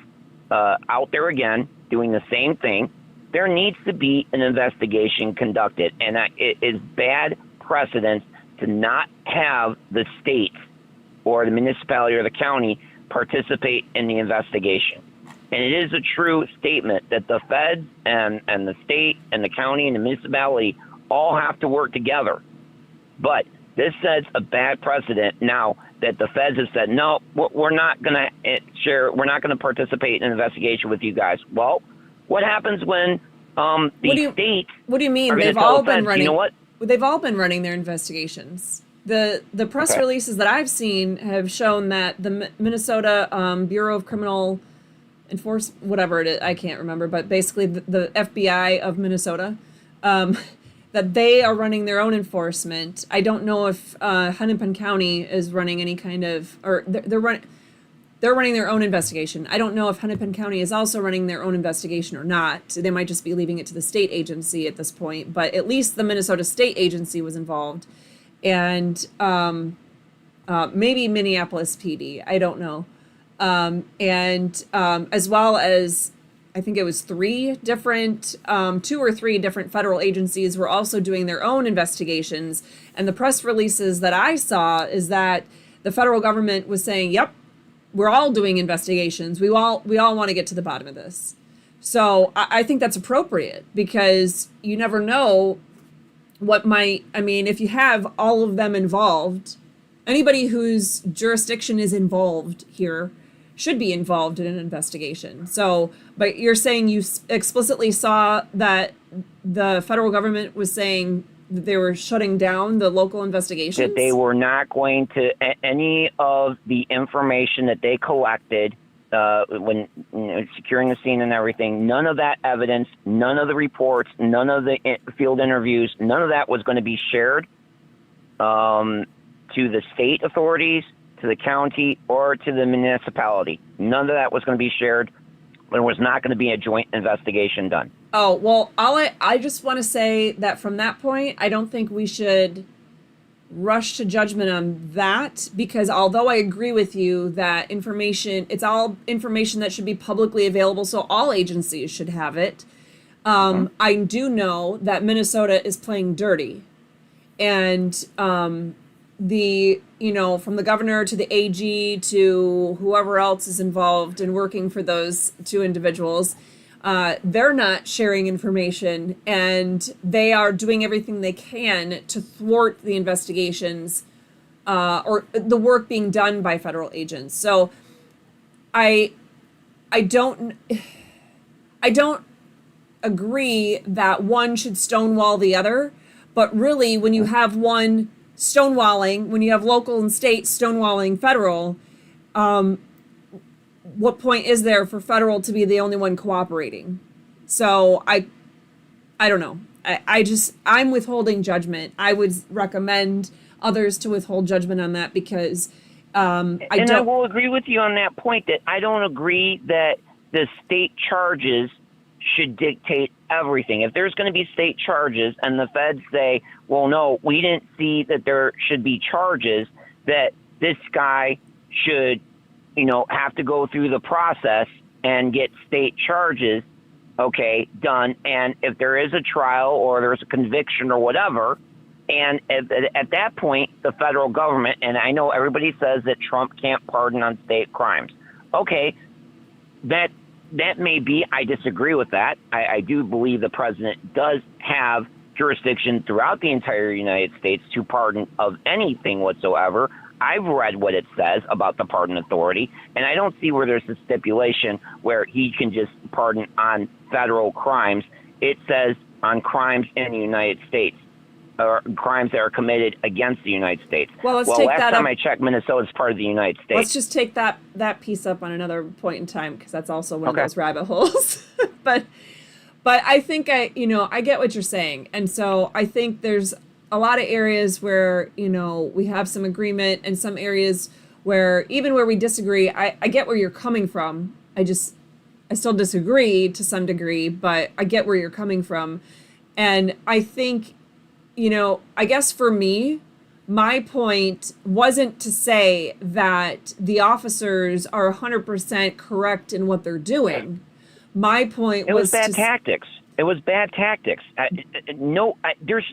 out there again doing the same thing. There needs to be an investigation conducted, and it is bad precedent to not have the state or the municipality or the county participate in the investigation. And it is a true statement that the feds and the state and the county and the municipality all have to work together. But this sets a bad precedent now that the feds have said, no, we're not going to share, we're not going to participate in an investigation with you guys. Well, what happens when the states? What do you mean? They've all been running. You know what? They've all been running their investigations. The press releases that I've seen have shown that the Minnesota Bureau of Criminal Enforcement, whatever it is, I can't remember, but basically the FBI of Minnesota, that they are running their own enforcement. I don't know if Hennepin County is running any kind of, or they're running their own investigation. I don't know if Hennepin County is also running their own investigation or not. They might just be leaving it to the state agency at this point, but at least the Minnesota State Agency was involved. And maybe Minneapolis PD, I don't know. As well as, I think it was 2 or 3 different federal agencies were also doing their own investigations. And the press releases that I saw is that the federal government was saying, yep, we're all doing investigations. We all want to get to the bottom of this. So I think that's appropriate, because you never know if you have all of them involved, anybody whose jurisdiction is involved here should be involved in an investigation. So, but you're saying you explicitly saw that the federal government was saying that they were shutting down the local investigations? That they were not going to, any of the information that they collected when securing the scene and everything, none of that evidence, none of the reports, none of the field interviews, none of that was going to be shared to the state authorities, to the county, or to the municipality. None of that was going to be shared. There was not going to be a joint investigation done. Oh, well, I just want to say that from that point, I don't think we should rush to judgment on that, because although I agree with you that it's all information that should be publicly available, so all agencies should have it. I do know that Minnesota is playing dirty, and from the governor to the AG to whoever else is involved in working for those 2 individuals, they're not sharing information, and they are doing everything they can to thwart the investigations or the work being done by federal agents. So I don't agree that one should stonewall the other, but really when you have one stonewalling, when you have local and state stonewalling federal, what point is there for federal to be the only one cooperating? So I don't know. I'm withholding judgment. I would recommend others to withhold judgment on that, because I will agree with you on that point, that I don't agree that the state charges should dictate everything. If there's going to be state charges and the feds say, well, no, we didn't see that there should be charges, that this guy should have to go through the process and get state charges, done. And if there is a trial or there's a conviction or whatever, and at that point, the federal government, and I know everybody says that Trump can't pardon on state crimes. Okay, that may be, I disagree with that. I do believe the president does have jurisdiction throughout the entire United States to pardon of anything whatsoever. I've read what it says about the pardon authority, and I don't see where there's a stipulation where he can just pardon on federal crimes. It says on crimes in the United States, or crimes that are committed against the United States. Well, last time I checked, Minnesota is part of the United States. Let's just take that piece up on another point in time, because that's also one of those rabbit holes. But I think I get what you're saying, and so I think there's a lot of areas where we have some agreement, and some areas where even where we disagree. I get where you're coming from. I still disagree to some degree, but I get where you're coming from, and I think I guess for me, my point wasn't to say that the officers are 100% correct in what they're doing. My point It was bad to tactics. It was bad tactics. There's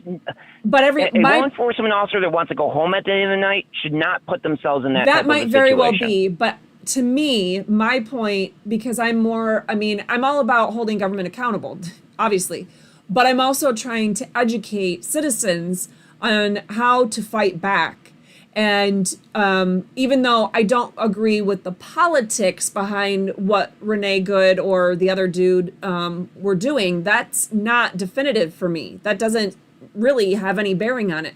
but a law enforcement officer that wants to go home at the end of the night should not put themselves in that type might of a very well situation. be, but to me, my point, because I'm all about holding government accountable, obviously, but I'm also trying to educate citizens on how to fight back. And even though I don't agree with the politics behind what Renee Good or the other dude were doing, that's not definitive for me. That doesn't really have any bearing on it.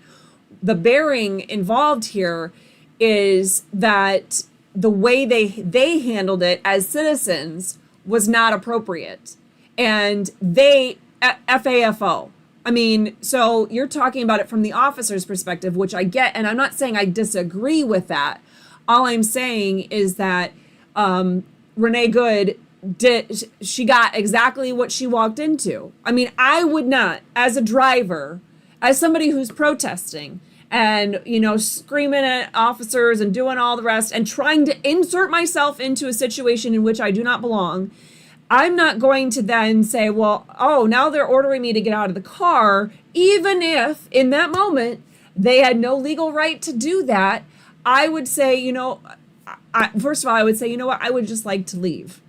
The bearing involved here is that the way they handled it as citizens was not appropriate. And they, FAFO. I mean, so you're talking about it from the officer's perspective, which I get, and I'm not saying I disagree with that. All I'm saying is that Renee Good she got exactly what she walked into. I mean, I would not, as a driver, as somebody who's protesting and, screaming at officers and doing all the rest and trying to insert myself into a situation in which I do not belong, I'm not going to then say, well, now they're ordering me to get out of the car, even if in that moment they had no legal right to do that. I would say, first of all, I would say, what, I would just like to leave.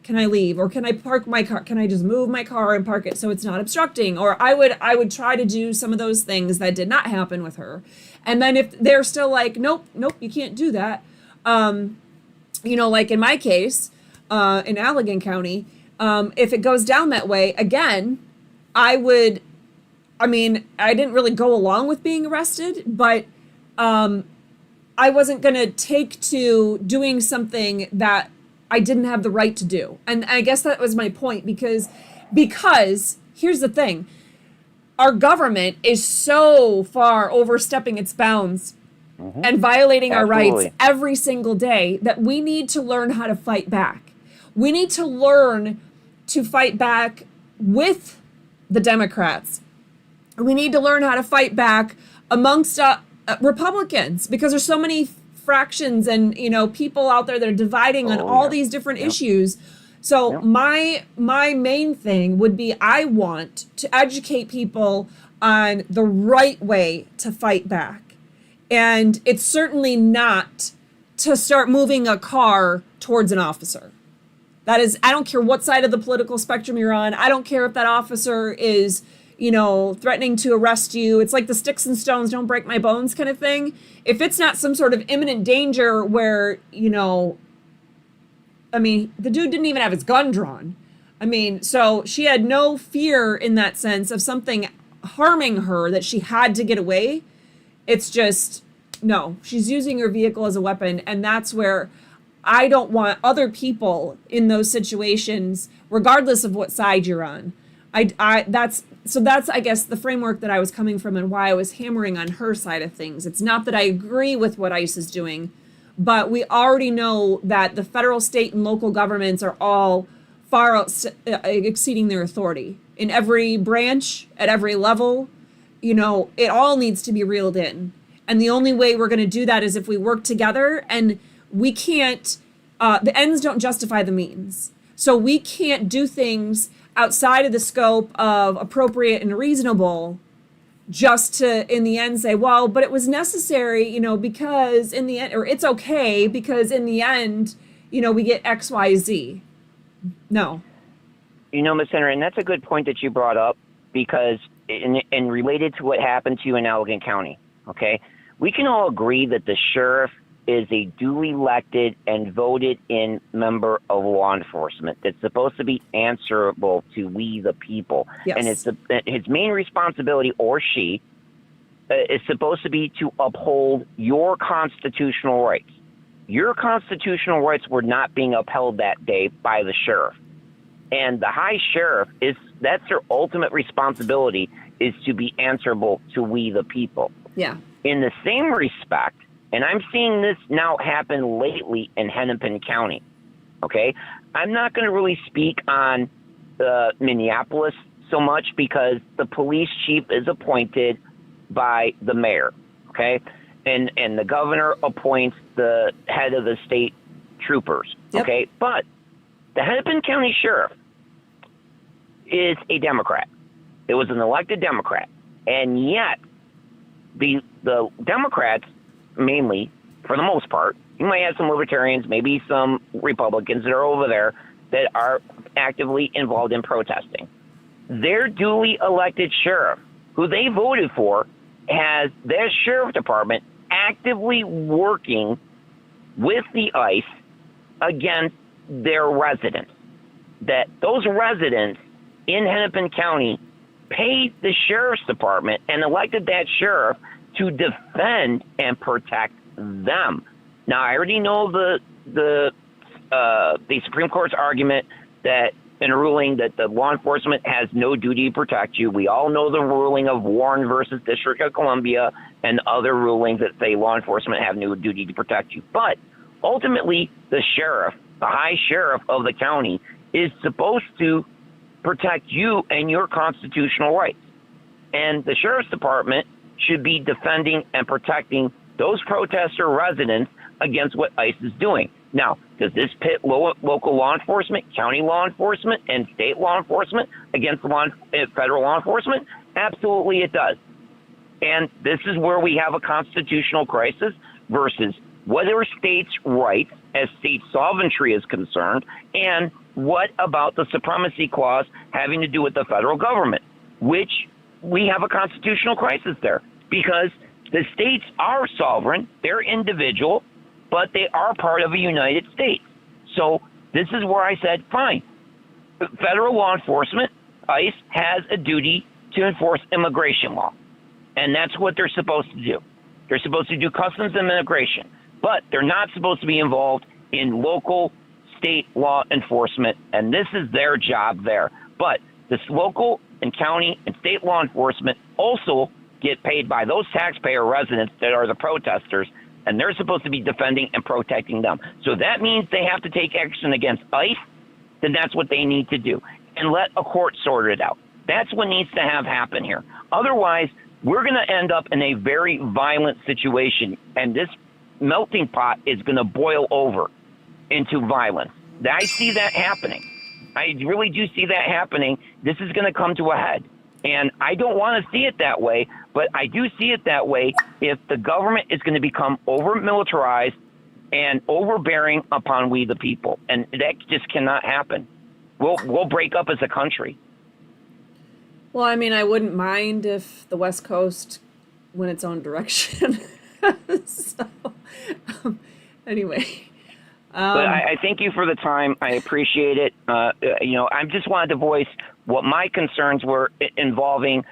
Can I leave? Or can I park my car? Can I just move my car and park it so it's not obstructing? Or I would try to do some of those things that did not happen with her. And then if they're still like, nope, you can't do that. Like in my case, in Allegan County, if it goes down that way, again, I didn't really go along with being arrested, but I wasn't going to take to doing something that I didn't have the right to do. And I guess that was my point, because here's the thing. Our government is so far overstepping its bounds and violating our rights every single day that we need to learn how to fight back. We need to learn to fight back with the Democrats. We need to learn how to fight back amongst Republicans, because there's so many fractions and people out there that are dividing on all these different issues. So my main thing would be, I want to educate people on the right way to fight back. And it's certainly not to start moving a car towards an officer. That is, I don't care what side of the political spectrum you're on. I don't care if that officer is, threatening to arrest you. It's like the sticks and stones don't break my bones kind of thing. If it's not some sort of imminent danger where, the dude didn't even have his gun drawn. So she had no fear in that sense of something harming her that she had to get away. It's just, no, she's using her vehicle as a weapon. And that's where I don't want other people in those situations, regardless of what side you're on. That's I guess the framework that I was coming from and why I was hammering on her side of things. It's not that I agree with what ICE is doing, but we already know that the federal, state, and local governments are all far exceeding their authority in every branch, at every level. It all needs to be reeled in. And the only way we're going to do that is if we work together, and we can't, the ends don't justify the means. So we can't do things outside of the scope of appropriate and reasonable just to, in the end, say, well, but it was necessary, because in the end, or it's okay because in the end, we get X, Y, Z. No. Ms. Senator, and that's a good point that you brought up, because and related to what happened to you in Allegan County, okay? We can all agree that the sheriff is a duly elected and voted in member of law enforcement that's supposed to be answerable to we the people. Yes. And it's his main responsibility, or she, is supposed to be to uphold your constitutional rights. Your constitutional rights were not being upheld that day by the sheriff. And the high sheriff, that's their ultimate responsibility, is to be answerable to we the people. Yeah. In the same respect, and I'm seeing this now happen lately in Hennepin County, okay? I'm not going to really speak on Minneapolis so much, because the police chief is appointed by the mayor, okay? And the governor appoints the head of the state troopers, Yep. okay? But the Hennepin County Sheriff is a Democrat. It was an elected Democrat. And yet, the Democrats, mainly, for the most part, you might have some libertarians, maybe some Republicans that are over there that are actively involved in protesting. Their duly elected sheriff, who they voted for, has their sheriff department actively working with the ICE against their residents. That those residents in Hennepin County paid the sheriff's department and elected that sheriff to defend and protect them. Now, I already know the Supreme Court's argument that in a ruling that the law enforcement has no duty to protect you. We all know the ruling of Warren versus District of Columbia and other rulings that say law enforcement have no duty to protect you. But ultimately, the sheriff, the high sheriff of the county, is supposed to protect you and your constitutional rights. And the sheriff's department should be defending and protecting those protester residents against what ICE is doing. Now, does this pit local law enforcement, county law enforcement, and state law enforcement against federal law enforcement? Absolutely it does. And this is where we have a constitutional crisis versus what are states' rights as state sovereignty is concerned, and what about the supremacy clause having to do with the federal government, which we have a constitutional crisis there because the states are sovereign, they're individual, but they are part of a United States. So this is where I said, fine, federal law enforcement, ICE, has a duty to enforce immigration law. And that's what they're supposed to do. They're supposed to do customs and immigration, but they're not supposed to be involved in local state law enforcement, and this is their job there. But this local and county and state law enforcement also get paid by those taxpayer residents that are the protesters, and they're supposed to be defending and protecting them. So that means they have to take action against ICE, then that's what they need to do. And let a court sort it out. That's what needs to have happen here. Otherwise, we're going to end up in a very violent situation, and this melting pot is going to boil over into violence. I see that happening. I really do see that happening. This is going to come to a head. And I don't want to see it that way, but I do see it that way if the government is going to become over-militarized and overbearing upon we the people. And that just cannot happen. We'll break up as a country. Well, I mean, I wouldn't mind if the West Coast went its own direction. So, anyway. But I thank you for the time. I appreciate it. I just wanted to voice what my concerns were involving,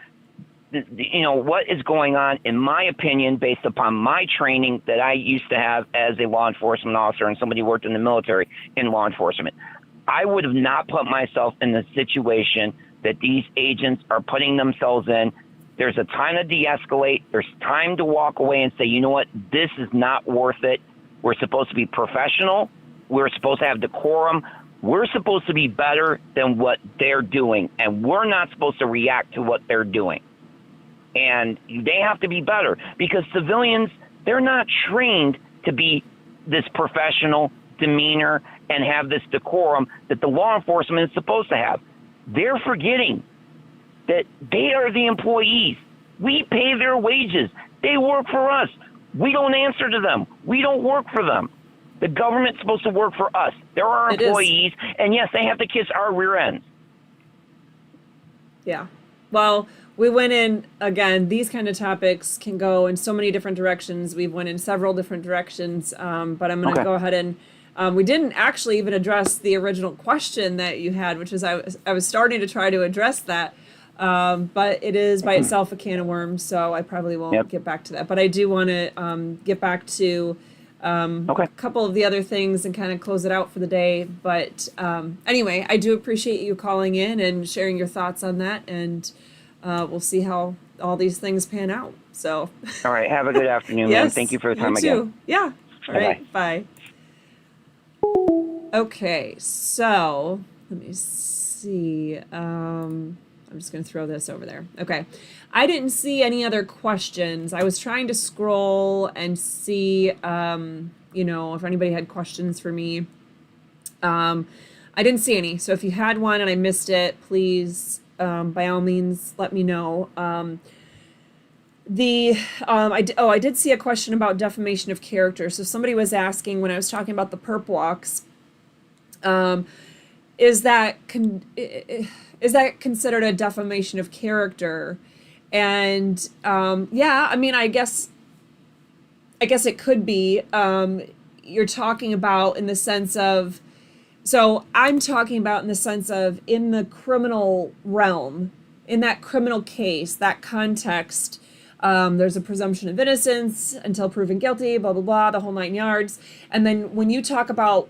what is going on, in my opinion, based upon my training that I used to have as a law enforcement officer and somebody who worked in the military in law enforcement. I would have not put myself in the situation that these agents are putting themselves in. There's a time to de-escalate. There's time to walk away and say, you know what, this is not worth it. We're supposed to be professional. We're supposed to have decorum. We're supposed to be better than what they're doing, and we're not supposed to react to what they're doing. And they have to be better because civilians, they're not trained to be this professional demeanor and have this decorum that the law enforcement is supposed to have. They're forgetting that they are the employees. We pay their wages. They work for us. We don't answer to them. We don't work for them. The government's supposed to work for us. They're our employees, and yes, they have to kiss our rear ends. Yeah. Well, we went in, again, these kind of topics can go in so many different directions. We've went in several different directions, but I'm going to go ahead and we didn't actually even address the original question that you had, which is I was starting to try to address that, but it is by itself a can of worms, so I probably won't get back to that. But I do want to get back to a couple of the other things and kind of close it out for the day. But anyway, I do appreciate you calling in and sharing your thoughts on that, and we'll see how all these things pan out. So, all right, have a good afternoon, yes, ma'am. Thank you for the time you too. again. Yeah. All right. Bye. Okay, so let me see. I'm I'm just going to throw this over there. Okay. I didn't see any other questions. I was trying to scroll and see, if anybody had questions for me. I didn't see any. So if you had one and I missed it, please, by all means, let me know. I did see a question about defamation of character. So somebody was asking when I was talking about the perp walks, is that considered a defamation of character? And yeah, I mean, I guess it could be. You're talking about in the sense of, so I'm talking about in the sense of in the criminal realm, in that criminal case, that context. There's a presumption of innocence until proven guilty, blah, blah, blah, the whole 9 yards. And then when you talk about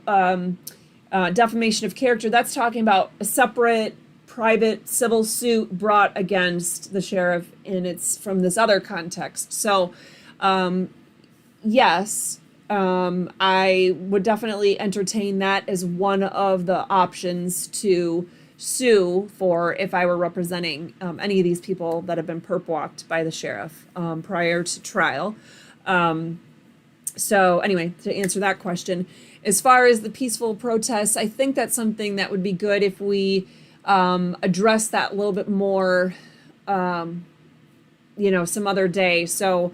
defamation of character, that's talking about a separate private civil suit brought against the sheriff, and it's from this other context. So, yes, I would definitely entertain that as one of the options to sue for if I were representing any of these people that have been perp walked by the sheriff prior to trial. So anyway, to answer that question, as far as the peaceful protests, I think that's something that would be good if we address that a little bit more, some other day. So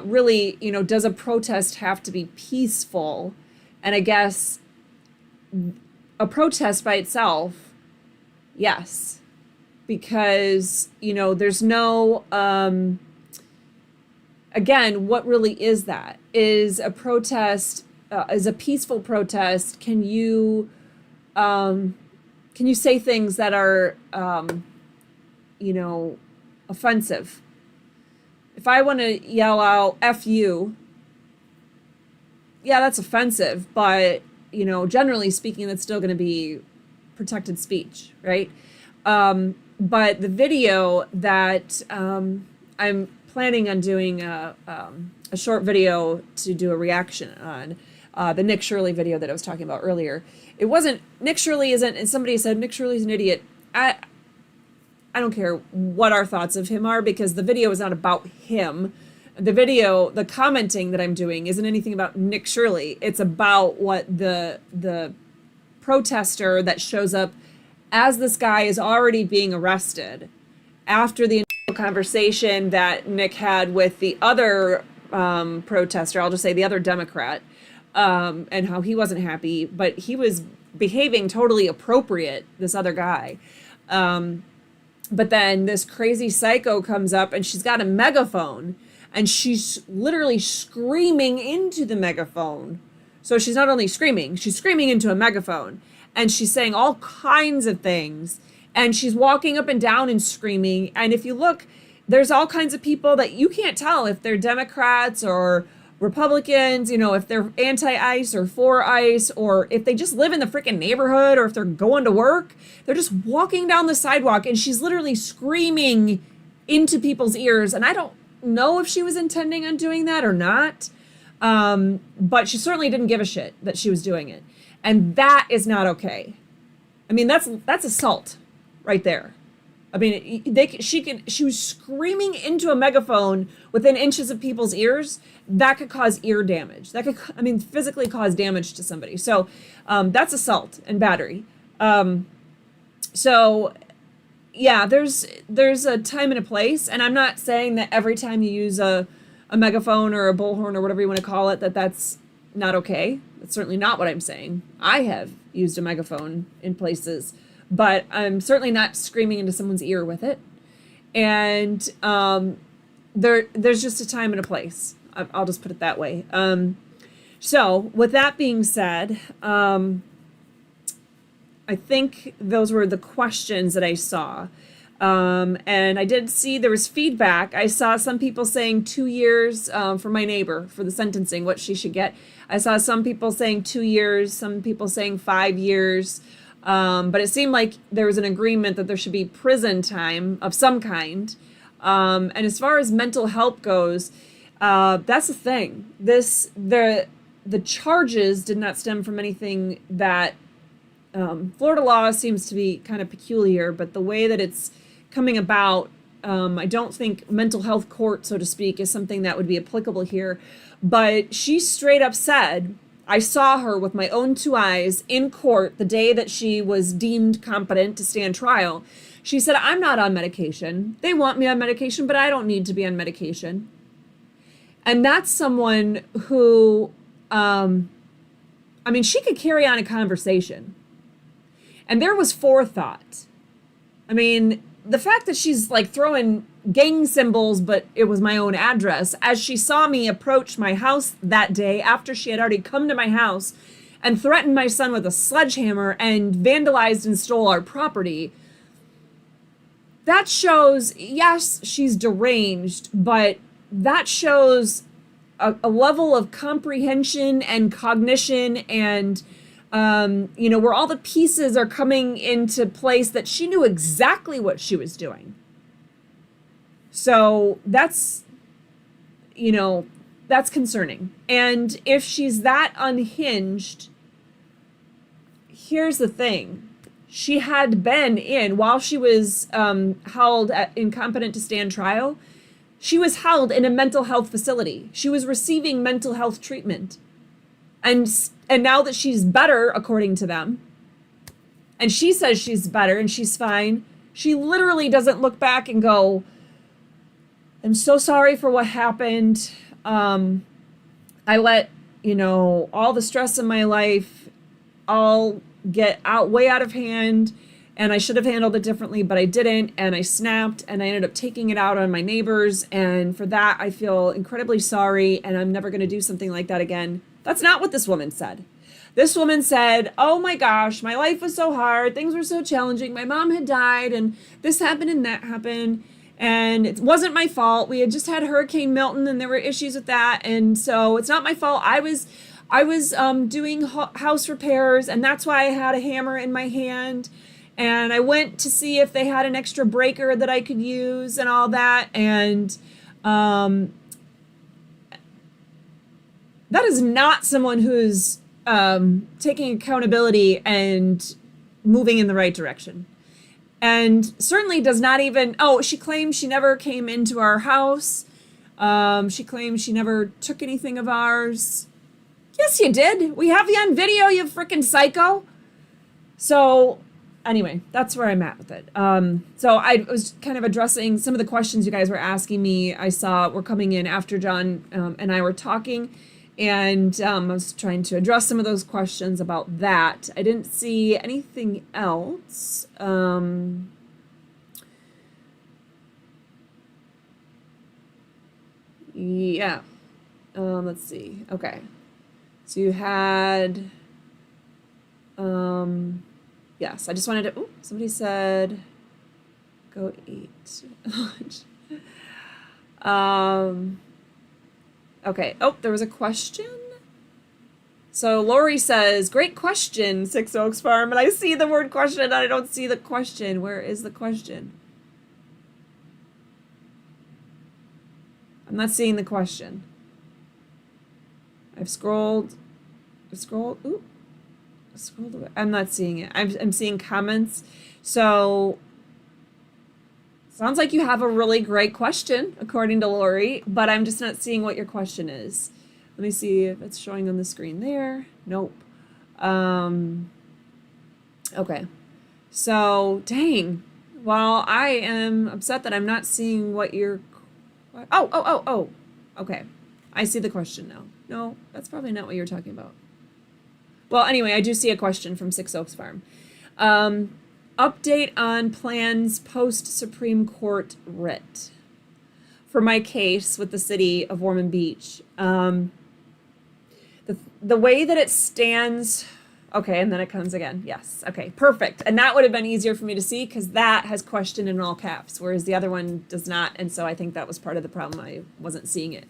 really, does a protest have to be peaceful? And I guess a protest by itself, yes, because, there's no, again, what really is that? Is a protest, is a peaceful protest, can you say things that are, offensive? If I want to yell out F you, yeah, that's offensive, but, generally speaking, that's still going to be protected speech, right? But the video that I'm planning on doing a short video to do a reaction on, the Nick Shirley video that I was talking about earlier. It wasn't, Nick Shirley isn't, and somebody said Nick Shirley's an idiot. I don't care what our thoughts of him are, because the video is not about him. The commenting that I'm doing isn't anything about Nick Shirley. It's about what the protester that shows up as this guy is already being arrested after the initial conversation that Nick had with the other protester, I'll just say the other Democrat, and how he wasn't happy, but he was behaving totally appropriate, this other guy. But then this crazy psycho comes up and she's got a megaphone and she's literally screaming into the megaphone. So she's not only screaming, she's screaming into a megaphone and she's saying all kinds of things and she's walking up and down and screaming. And if you look, there's all kinds of people that you can't tell if they're Democrats or Republicans, if they're anti-ICE or for ICE, or if they just live in the freaking neighborhood, or if they're going to work. They're just walking down the sidewalk and she's literally screaming into people's ears. And I don't know if she was intending on doing that or not. But she certainly didn't give a shit that she was doing it. And that is not okay. I mean, that's assault right there. I mean, she was screaming into a megaphone within inches of people's ears. That could cause ear damage. That could, physically cause damage to somebody. So that's assault and battery. So yeah, there's a time and a place. And I'm not saying that every time you use a megaphone or a bullhorn or whatever you want to call it, that's not okay. That's certainly not what I'm saying. I have used a megaphone in places, but I'm certainly not screaming into someone's ear with it. And there's just a time and a place. I'll just put it that way. So with that being said, I think those were the questions that I saw. And I did see there was feedback. I saw some people saying 2 years for my neighbor for the sentencing, what she should get. I saw some people saying 2 years, some people saying 5 years. But it seemed like there was an agreement that there should be prison time of some kind. And as far as mental health goes, that's the thing. The charges did not stem from anything that Florida law seems to be kind of peculiar, but the way that it's coming about. I don't think mental health court, so to speak, is something that would be applicable here. But she straight up said, I saw her with my own two eyes in court the day that she was deemed competent to stand trial. She said, I'm not on medication. They want me on medication, but I don't need to be on medication. And that's someone who, she could carry on a conversation. And there was forethought. I mean, the fact that she's like throwing gang symbols, but it was my own address, as she saw me approach my house that day after she had already come to my house and threatened my son with a sledgehammer and vandalized and stole our property. That shows, yes, she's deranged, but that shows a level of comprehension and cognition and, where all the pieces are coming into place that she knew exactly what she was doing. So that's concerning. And if she's that unhinged, here's the thing. She had been while she was held incompetent to stand trial, she was held in a mental health facility. She was receiving mental health treatment. And now that she's better, according to them, and she says she's better and she's fine, she literally doesn't look back and go, I'm so sorry for what happened. I let, all the stress in my life all get way out of hand, and I should have handled it differently, but I didn't, and I snapped, and I ended up taking it out on my neighbors, and for that I feel incredibly sorry, and I'm never going to do something like that again. That's not what this woman said. This woman said, oh my gosh, my life was so hard, things were so challenging, my mom had died, and this happened and that happened, and it wasn't my fault. We had just had Hurricane Milton, and there were issues with that, and so it's not my fault. I was doing house repairs, and that's why I had a hammer in my hand. And I went to see if they had an extra breaker that I could use and all that. And that is not someone who's taking accountability and moving in the right direction. And certainly does not even, she claims she never came into our house. She claims she never took anything of ours. Yes, you did. We have you on video, you freaking psycho. So anyway, that's where I'm at with it. So I was kind of addressing some of the questions you guys were asking me. I saw were coming in after John and I were talking, and I was trying to address some of those questions about that. I didn't see anything else. Yeah. Let's see. Okay. So you had, yes, I just wanted to, somebody said, go eat lunch. Okay. There was a question. So Lori says, great question, Six Oaks Farm. And I see the word question and I don't see the question. Where is the question? I'm not seeing the question. I've scrolled away. I'm not seeing it. I'm seeing comments. So sounds like you have a really great question, according to Lori, but I'm just not seeing what your question is. Let me see if it's showing on the screen there. Nope. Okay. So, dang. Well, I am upset that I'm not seeing what you're... Oh. Okay. I see the question now. No, that's probably not what you're talking about. Well, anyway, I do see a question from Six Oaks Farm. Update on plans post-Supreme Court writ. For my case with the city of Ormond Beach, the way that it stands... Okay, and then it comes again. Yes. Okay, perfect. And that would have been easier for me to see because that has question in all caps, whereas the other one does not. And so I think that was part of the problem. I wasn't seeing it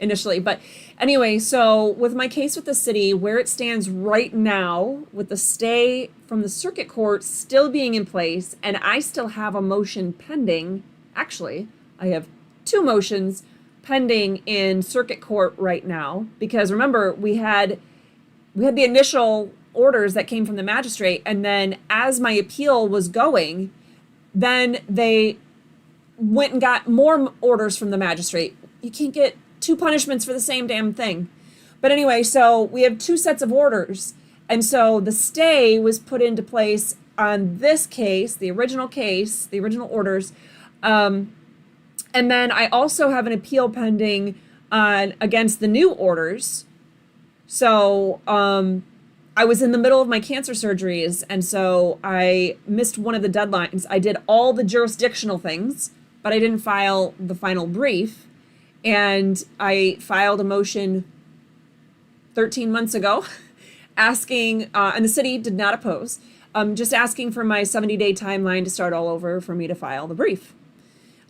initially. But anyway, so with my case with the city, where it stands right now, with the stay from the circuit court still being in place, and I still have a motion pending. Actually, I have two motions pending in circuit court right now, because remember, we had the initial orders that came from the magistrate, and then as my appeal was going, then they went and got more orders from the magistrate. You can't get two punishments for the same damn thing. But anyway, so we have two sets of orders. And so the stay was put into place on this case, the original orders. And then I also have an appeal pending against the new orders. So I was in the middle of my cancer surgeries, and so I missed one of the deadlines. I did all the jurisdictional things, but I didn't file the final brief. And I filed a motion 13 months ago asking, and the city did not oppose, just asking for my 70-day timeline to start all over for me to file the brief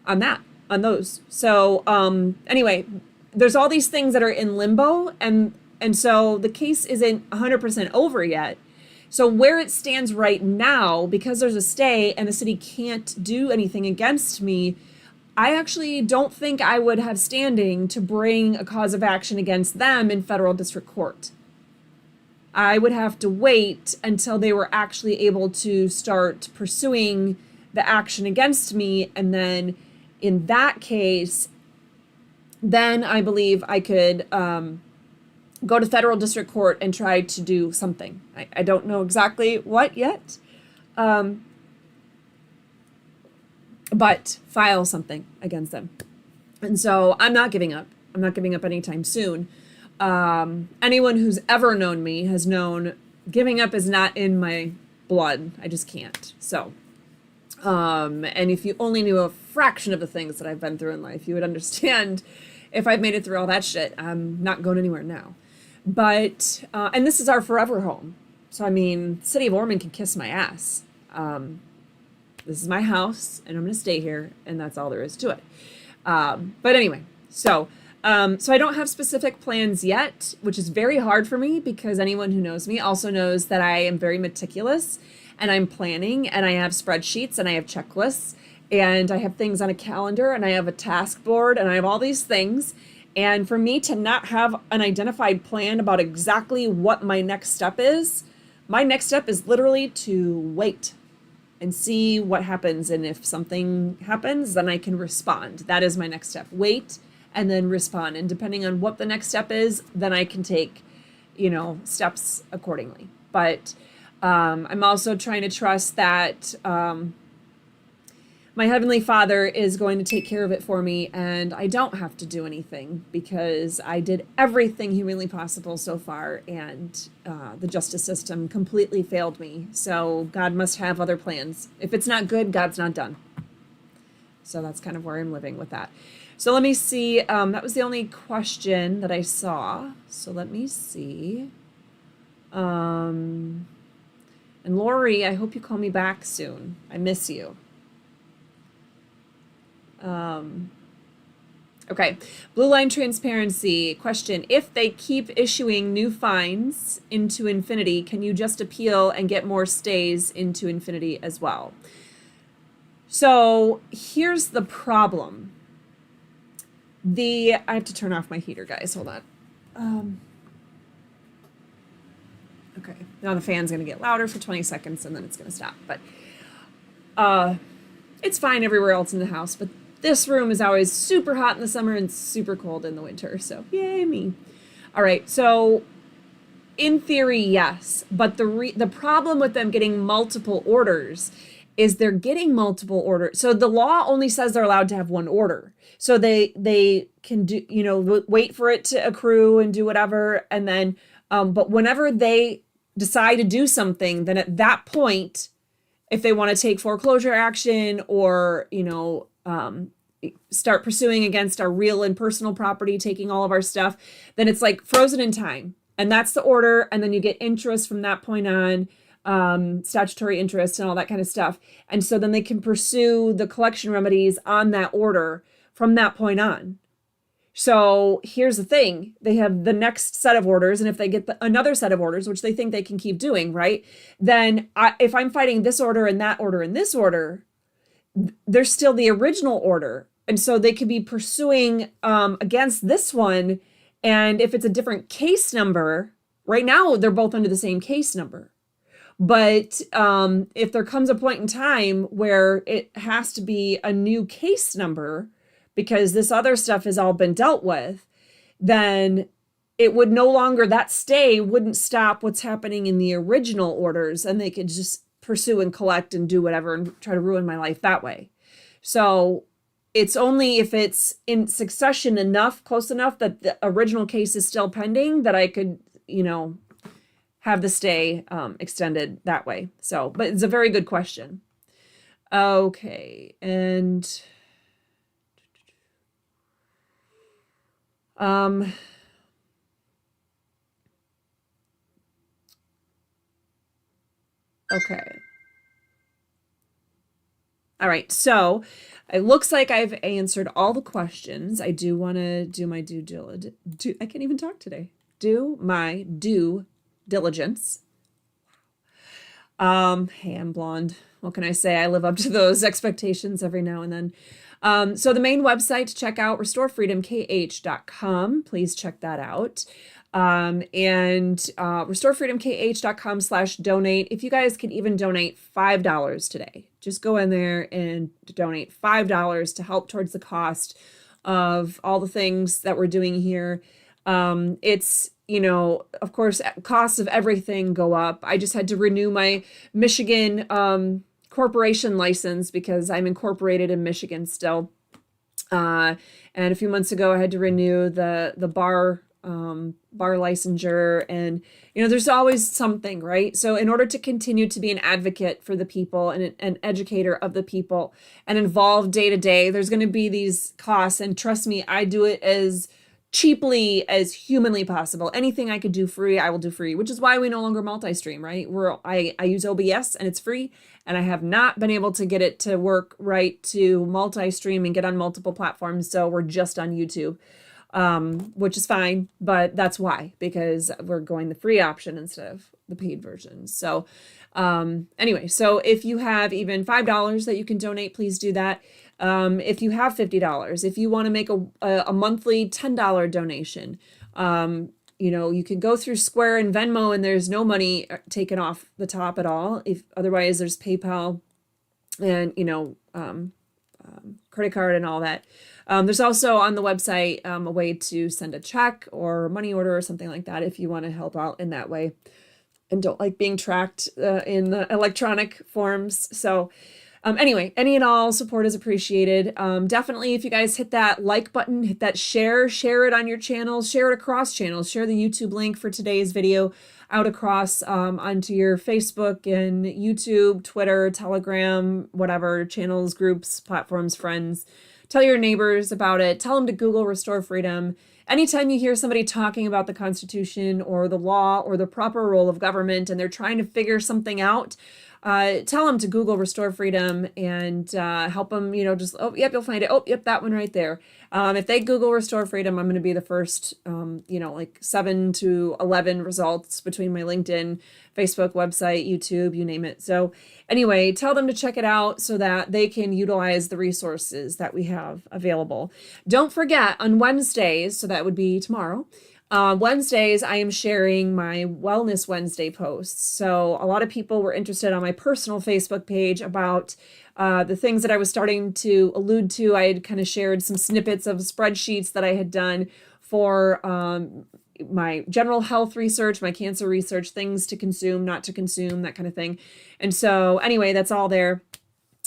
on those. So anyway, there's all these things that are in limbo, and so the case isn't 100% over yet. So where it stands right now, because there's a stay and the city can't do anything against me, I actually don't think I would have standing to bring a cause of action against them in federal district court. I would have to wait until they were actually able to start pursuing the action against me. And then in that case, then I believe I could go to federal district court and try to do something. I don't know exactly what yet. But file something against them. And so I'm not giving up. I'm not giving up anytime soon. Anyone who's ever known me has known giving up is not in my blood. I just can't. So, and if you only knew a fraction of the things that I've been through in life, you would understand if I've made it through all that shit, I'm not going anywhere now. But, and this is our forever home. So, I mean, City of Ormond can kiss my ass. This is my house, and I'm going to stay here, and that's all there is to it. But anyway, so I don't have specific plans yet, which is very hard for me because anyone who knows me also knows that I am very meticulous, and I'm planning, and I have spreadsheets, and I have checklists, and I have things on a calendar, and I have a task board, and I have all these things. And for me to not have an identified plan about exactly what my next step is literally to wait and see what happens. And if something happens, then I can respond. That is my next step. Wait and then respond. And depending on what the next step is, then I can take, steps accordingly. But I'm also trying to trust that my Heavenly Father is going to take care of it for me, and I don't have to do anything because I did everything humanly possible so far, and the justice system completely failed me. So God must have other plans. If it's not good, God's not done. So that's kind of where I'm living with that. So let me see. That was the only question that I saw. So let me see. And Lori, I hope you call me back soon. I miss you. Okay. Blue line transparency question. If they keep issuing new fines into infinity, can you just appeal and get more stays into infinity as well? So here's the problem. I have to turn off my heater, guys. Hold on. Okay. Now the fan's going to get louder for 20 seconds and then it's going to stop. But it's fine everywhere else in the house. But this room is always super hot in the summer and super cold in the winter. So yay me. All right. So in theory, yes. But the problem with them getting multiple orders is they're getting multiple orders. So the law only says they're allowed to have one order. So they can do, wait for it to accrue and do whatever. And then, but whenever they decide to do something, then at that point, if they want to take foreclosure action or, start pursuing against our real and personal property, taking all of our stuff, then it's like frozen in time. And that's the order. And then you get interest from that point on, statutory interest and all that kind of stuff. And so then they can pursue the collection remedies on that order from that point on. So here's the thing. They have the next set of orders. And if they get another set of orders, which they think they can keep doing, right? Then if I'm fighting this order and that order and this order, there's still the original order. And so they could be pursuing against this one. And if it's a different case number, right now they're both under the same case number. But if there comes a point in time where it has to be a new case number because this other stuff has all been dealt with, then it would no longer, that stay wouldn't stop what's happening in the original orders, and they could just pursue and collect and do whatever and try to ruin my life that way. So it's only if it's in succession enough, close enough that the original case is still pending that I could, have the stay extended that way. So, but it's a very good question. Okay, and okay. All right, so it looks like I've answered all the questions. I do want to do my due diligence. I can't even talk today. Do my due diligence. Hey, I'm blonde. What can I say? I live up to those expectations every now and then. So the main website to check out, restorefreedomkh.com. Please check that out. And restorefreedomkh.com/donate. If you guys can even donate $5 today, just go in there and donate $5 to help towards the cost of all the things that we're doing here. It's, of course, costs of everything go up. I just had to renew my Michigan corporation license because I'm incorporated in Michigan still. And a few months ago, I had to renew the bar licensure, and there's always something, right? So in order to continue to be an advocate for the people and an educator of the people and involved day to day, there's going to be these costs. And trust me, I do it as cheaply as humanly possible. Anything I could do free, I will do free, which is why we no longer multi-stream, right? I use OBS and it's free, and I have not been able to get it to work right to multi-stream and get on multiple platforms. So we're just on YouTube. Which is fine, but that's why, because we're going the free option instead of the paid version. So anyway, so if you have even $5 that you can donate, please do that. If you have $50, if you want to make a monthly $10 donation, you can go through Square and Venmo, and there's no money taken off the top at all. If otherwise, there's PayPal and credit card and all that. There's also on the website a way to send a check or a money order or something like that if you want to help out in that way and don't like being tracked in the electronic forms. So anyway, any and all support is appreciated. Definitely, if you guys hit that like button, hit that share it on your channels, share it across channels, share the YouTube link for today's video out across onto your Facebook and YouTube, Twitter, Telegram, whatever channels, groups, platforms, friends. Tell your neighbors about it. Tell them to Google Restore Freedom. Anytime you hear somebody talking about the Constitution or the law or the proper role of government and they're trying to figure something out, tell them to Google Restore Freedom and help them, you'll find it. Oh, yep, that one right there. If they Google Restore Freedom, I'm going to be the first, 7 to 11 results between my LinkedIn, Facebook, website, YouTube, you name it. So anyway, tell them to check it out so that they can utilize the resources that we have available. Don't forget, on Wednesdays, so that would be tomorrow, Wednesdays, I am sharing my Wellness Wednesday posts. So a lot of people were interested on my personal Facebook page about the things that I was starting to allude to. I had kind of shared some snippets of spreadsheets that I had done for my general health research, my cancer research, things to consume, not to consume, that kind of thing. And so anyway, that's all there.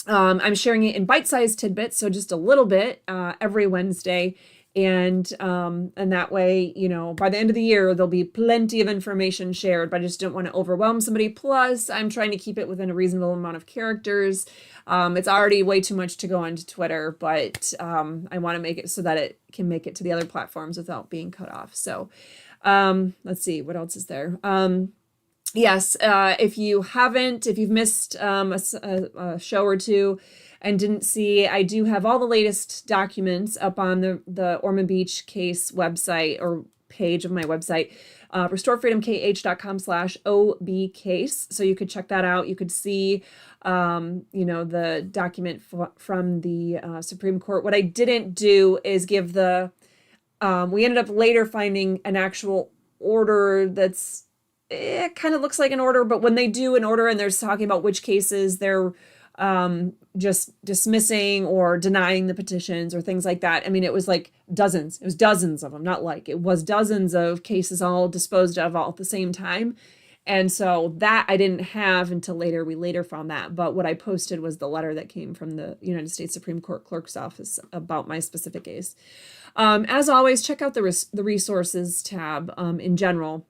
I'm sharing it in bite-sized tidbits, so just a little bit every Wednesday. And that way, by the end of the year, there'll be plenty of information shared, but I just don't want to overwhelm somebody. Plus, I'm trying to keep it within a reasonable amount of characters. It's already way too much to go onto Twitter, but I want to make it so that it can make it to the other platforms without being cut off. So let's see, what else is there? Yes, if you've missed a show or two, and didn't see, I do have all the latest documents up on the Ormond Beach case website or page of my website, restorefreedomkh.com/OB case. So you could check that out. You could see, the document from the Supreme Court. What I didn't do is give we ended up later finding an actual order that's it kind of looks like an order, but when they do an order and there's talking about which cases they're just dismissing or denying the petitions or things like that. I mean, it was like dozens. It was dozens of them, not like. It was dozens of cases all disposed of all at the same time. And so that I didn't have until later. We later found that. But what I posted was the letter that came from the United States Supreme Court Clerk's Office about my specific case. As always, check out the resources tab in general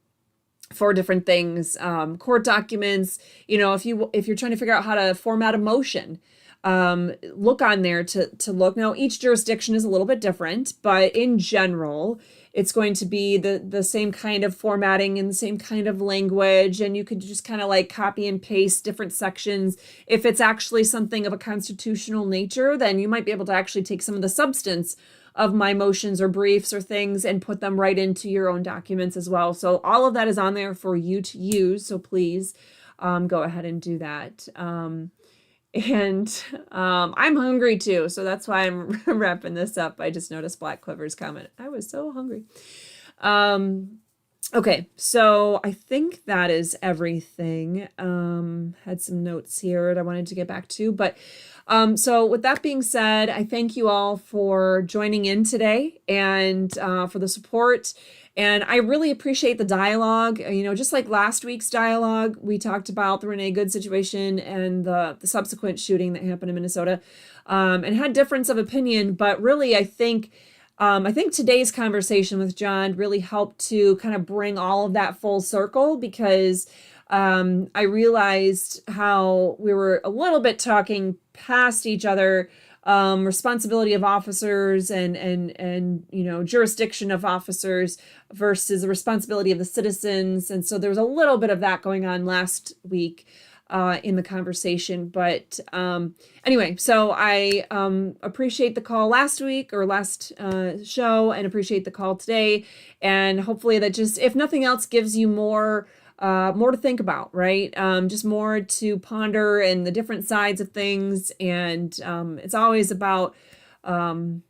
for different things, court documents. You know, if you're trying to figure out how to format a motion, look on there to look. Now, each jurisdiction is a little bit different, but in general, it's going to be the same kind of formatting and the same kind of language, and you could just kind of like copy and paste different sections. If it's actually something of a constitutional nature, then you might be able to actually take some of the substance of my motions or briefs or things and put them right into your own documents as well. So all of that is on there for you to use. So please go ahead and do that. I'm hungry too. So that's why I'm wrapping this up. I just noticed Black Quiver's comment. I was so hungry. Okay, so I think that is everything. Had some notes here that I wanted to get back to, but so with that being said, I thank you all for joining in today and for the support. And I really appreciate the dialogue. You know, just like last week's dialogue, we talked about the Renee Good situation and the subsequent shooting that happened in Minnesota, and had difference of opinion. But really, I think today's conversation with John really helped to kind of bring all of that full circle, because I realized how we were a little bit talking past each other, responsibility of officers and you know, jurisdiction of officers versus the responsibility of the citizens. And so there was a little bit of that going on last week in the conversation. But anyway, so I appreciate the call last week or last show, and appreciate the call today. And hopefully that just, if nothing else, gives you more to think about, right? Just more to ponder and the different sides of things. And it's always about, oh,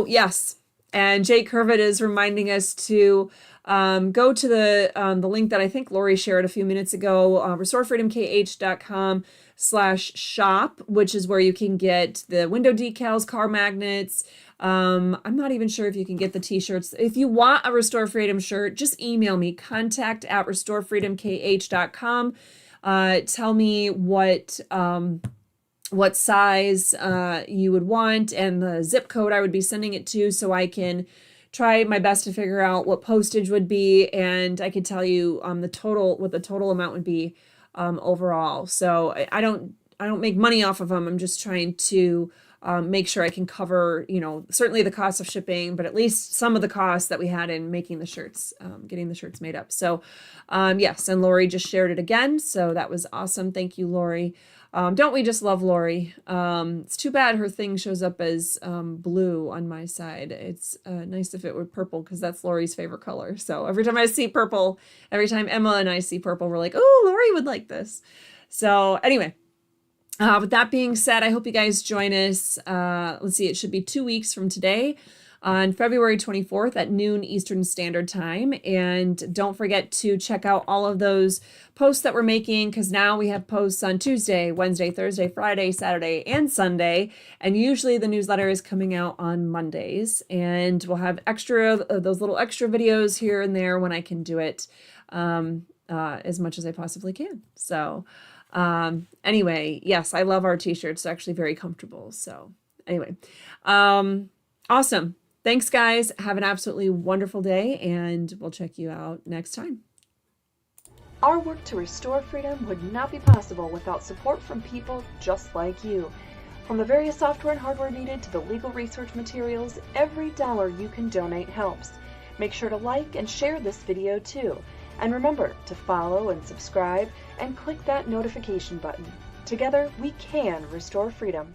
yes. And Jake Curvett is reminding us to go to the link that I think Lori shared a few minutes ago, restorefreedomkh.com/shop, which is where you can get the window decals, car magnets. I'm not even sure if you can get the t-shirts. If you want a Restore Freedom shirt, just email me, contact@restorefreedomkh.com. Tell me what size you would want and the zip code I would be sending it to, so I can try my best to figure out what postage would be, and I could tell you what the total amount would be overall. So I don't make money off of them. I'm just trying to make sure I can cover, you know, certainly the cost of shipping, but at least some of the costs that we had in making the shirts, getting the shirts made up. So yes, and Lori just shared it again, so that was awesome. Thank you, Lori. Don't we just love Lori? It's too bad her thing shows up as blue on my side. It's nice if it were purple, because that's Lori's favorite color. So every time I see purple, every time Emma and I see purple, we're like, oh, Lori would like this. So anyway, with that being said, I hope you guys join us. Let's see, it should be 2 weeks from today, on February 24th at noon Eastern Standard Time. And don't forget to check out all of those posts that we're making, because now we have posts on Tuesday, Wednesday, Thursday, Friday, Saturday, and Sunday. And usually the newsletter is coming out on Mondays. And we'll have those little extra videos here and there when I can do it, as much as I possibly can. So anyway, yes, I love our t-shirts. They're actually very comfortable. So anyway, awesome. Thanks, guys. Have an absolutely wonderful day, and we'll check you out next time. Our work to restore freedom would not be possible without support from people just like you. From the various software and hardware needed to the legal research materials, every dollar you can donate helps. Make sure to like and share this video too. And remember to follow and subscribe and click that notification button. Together, we can restore freedom.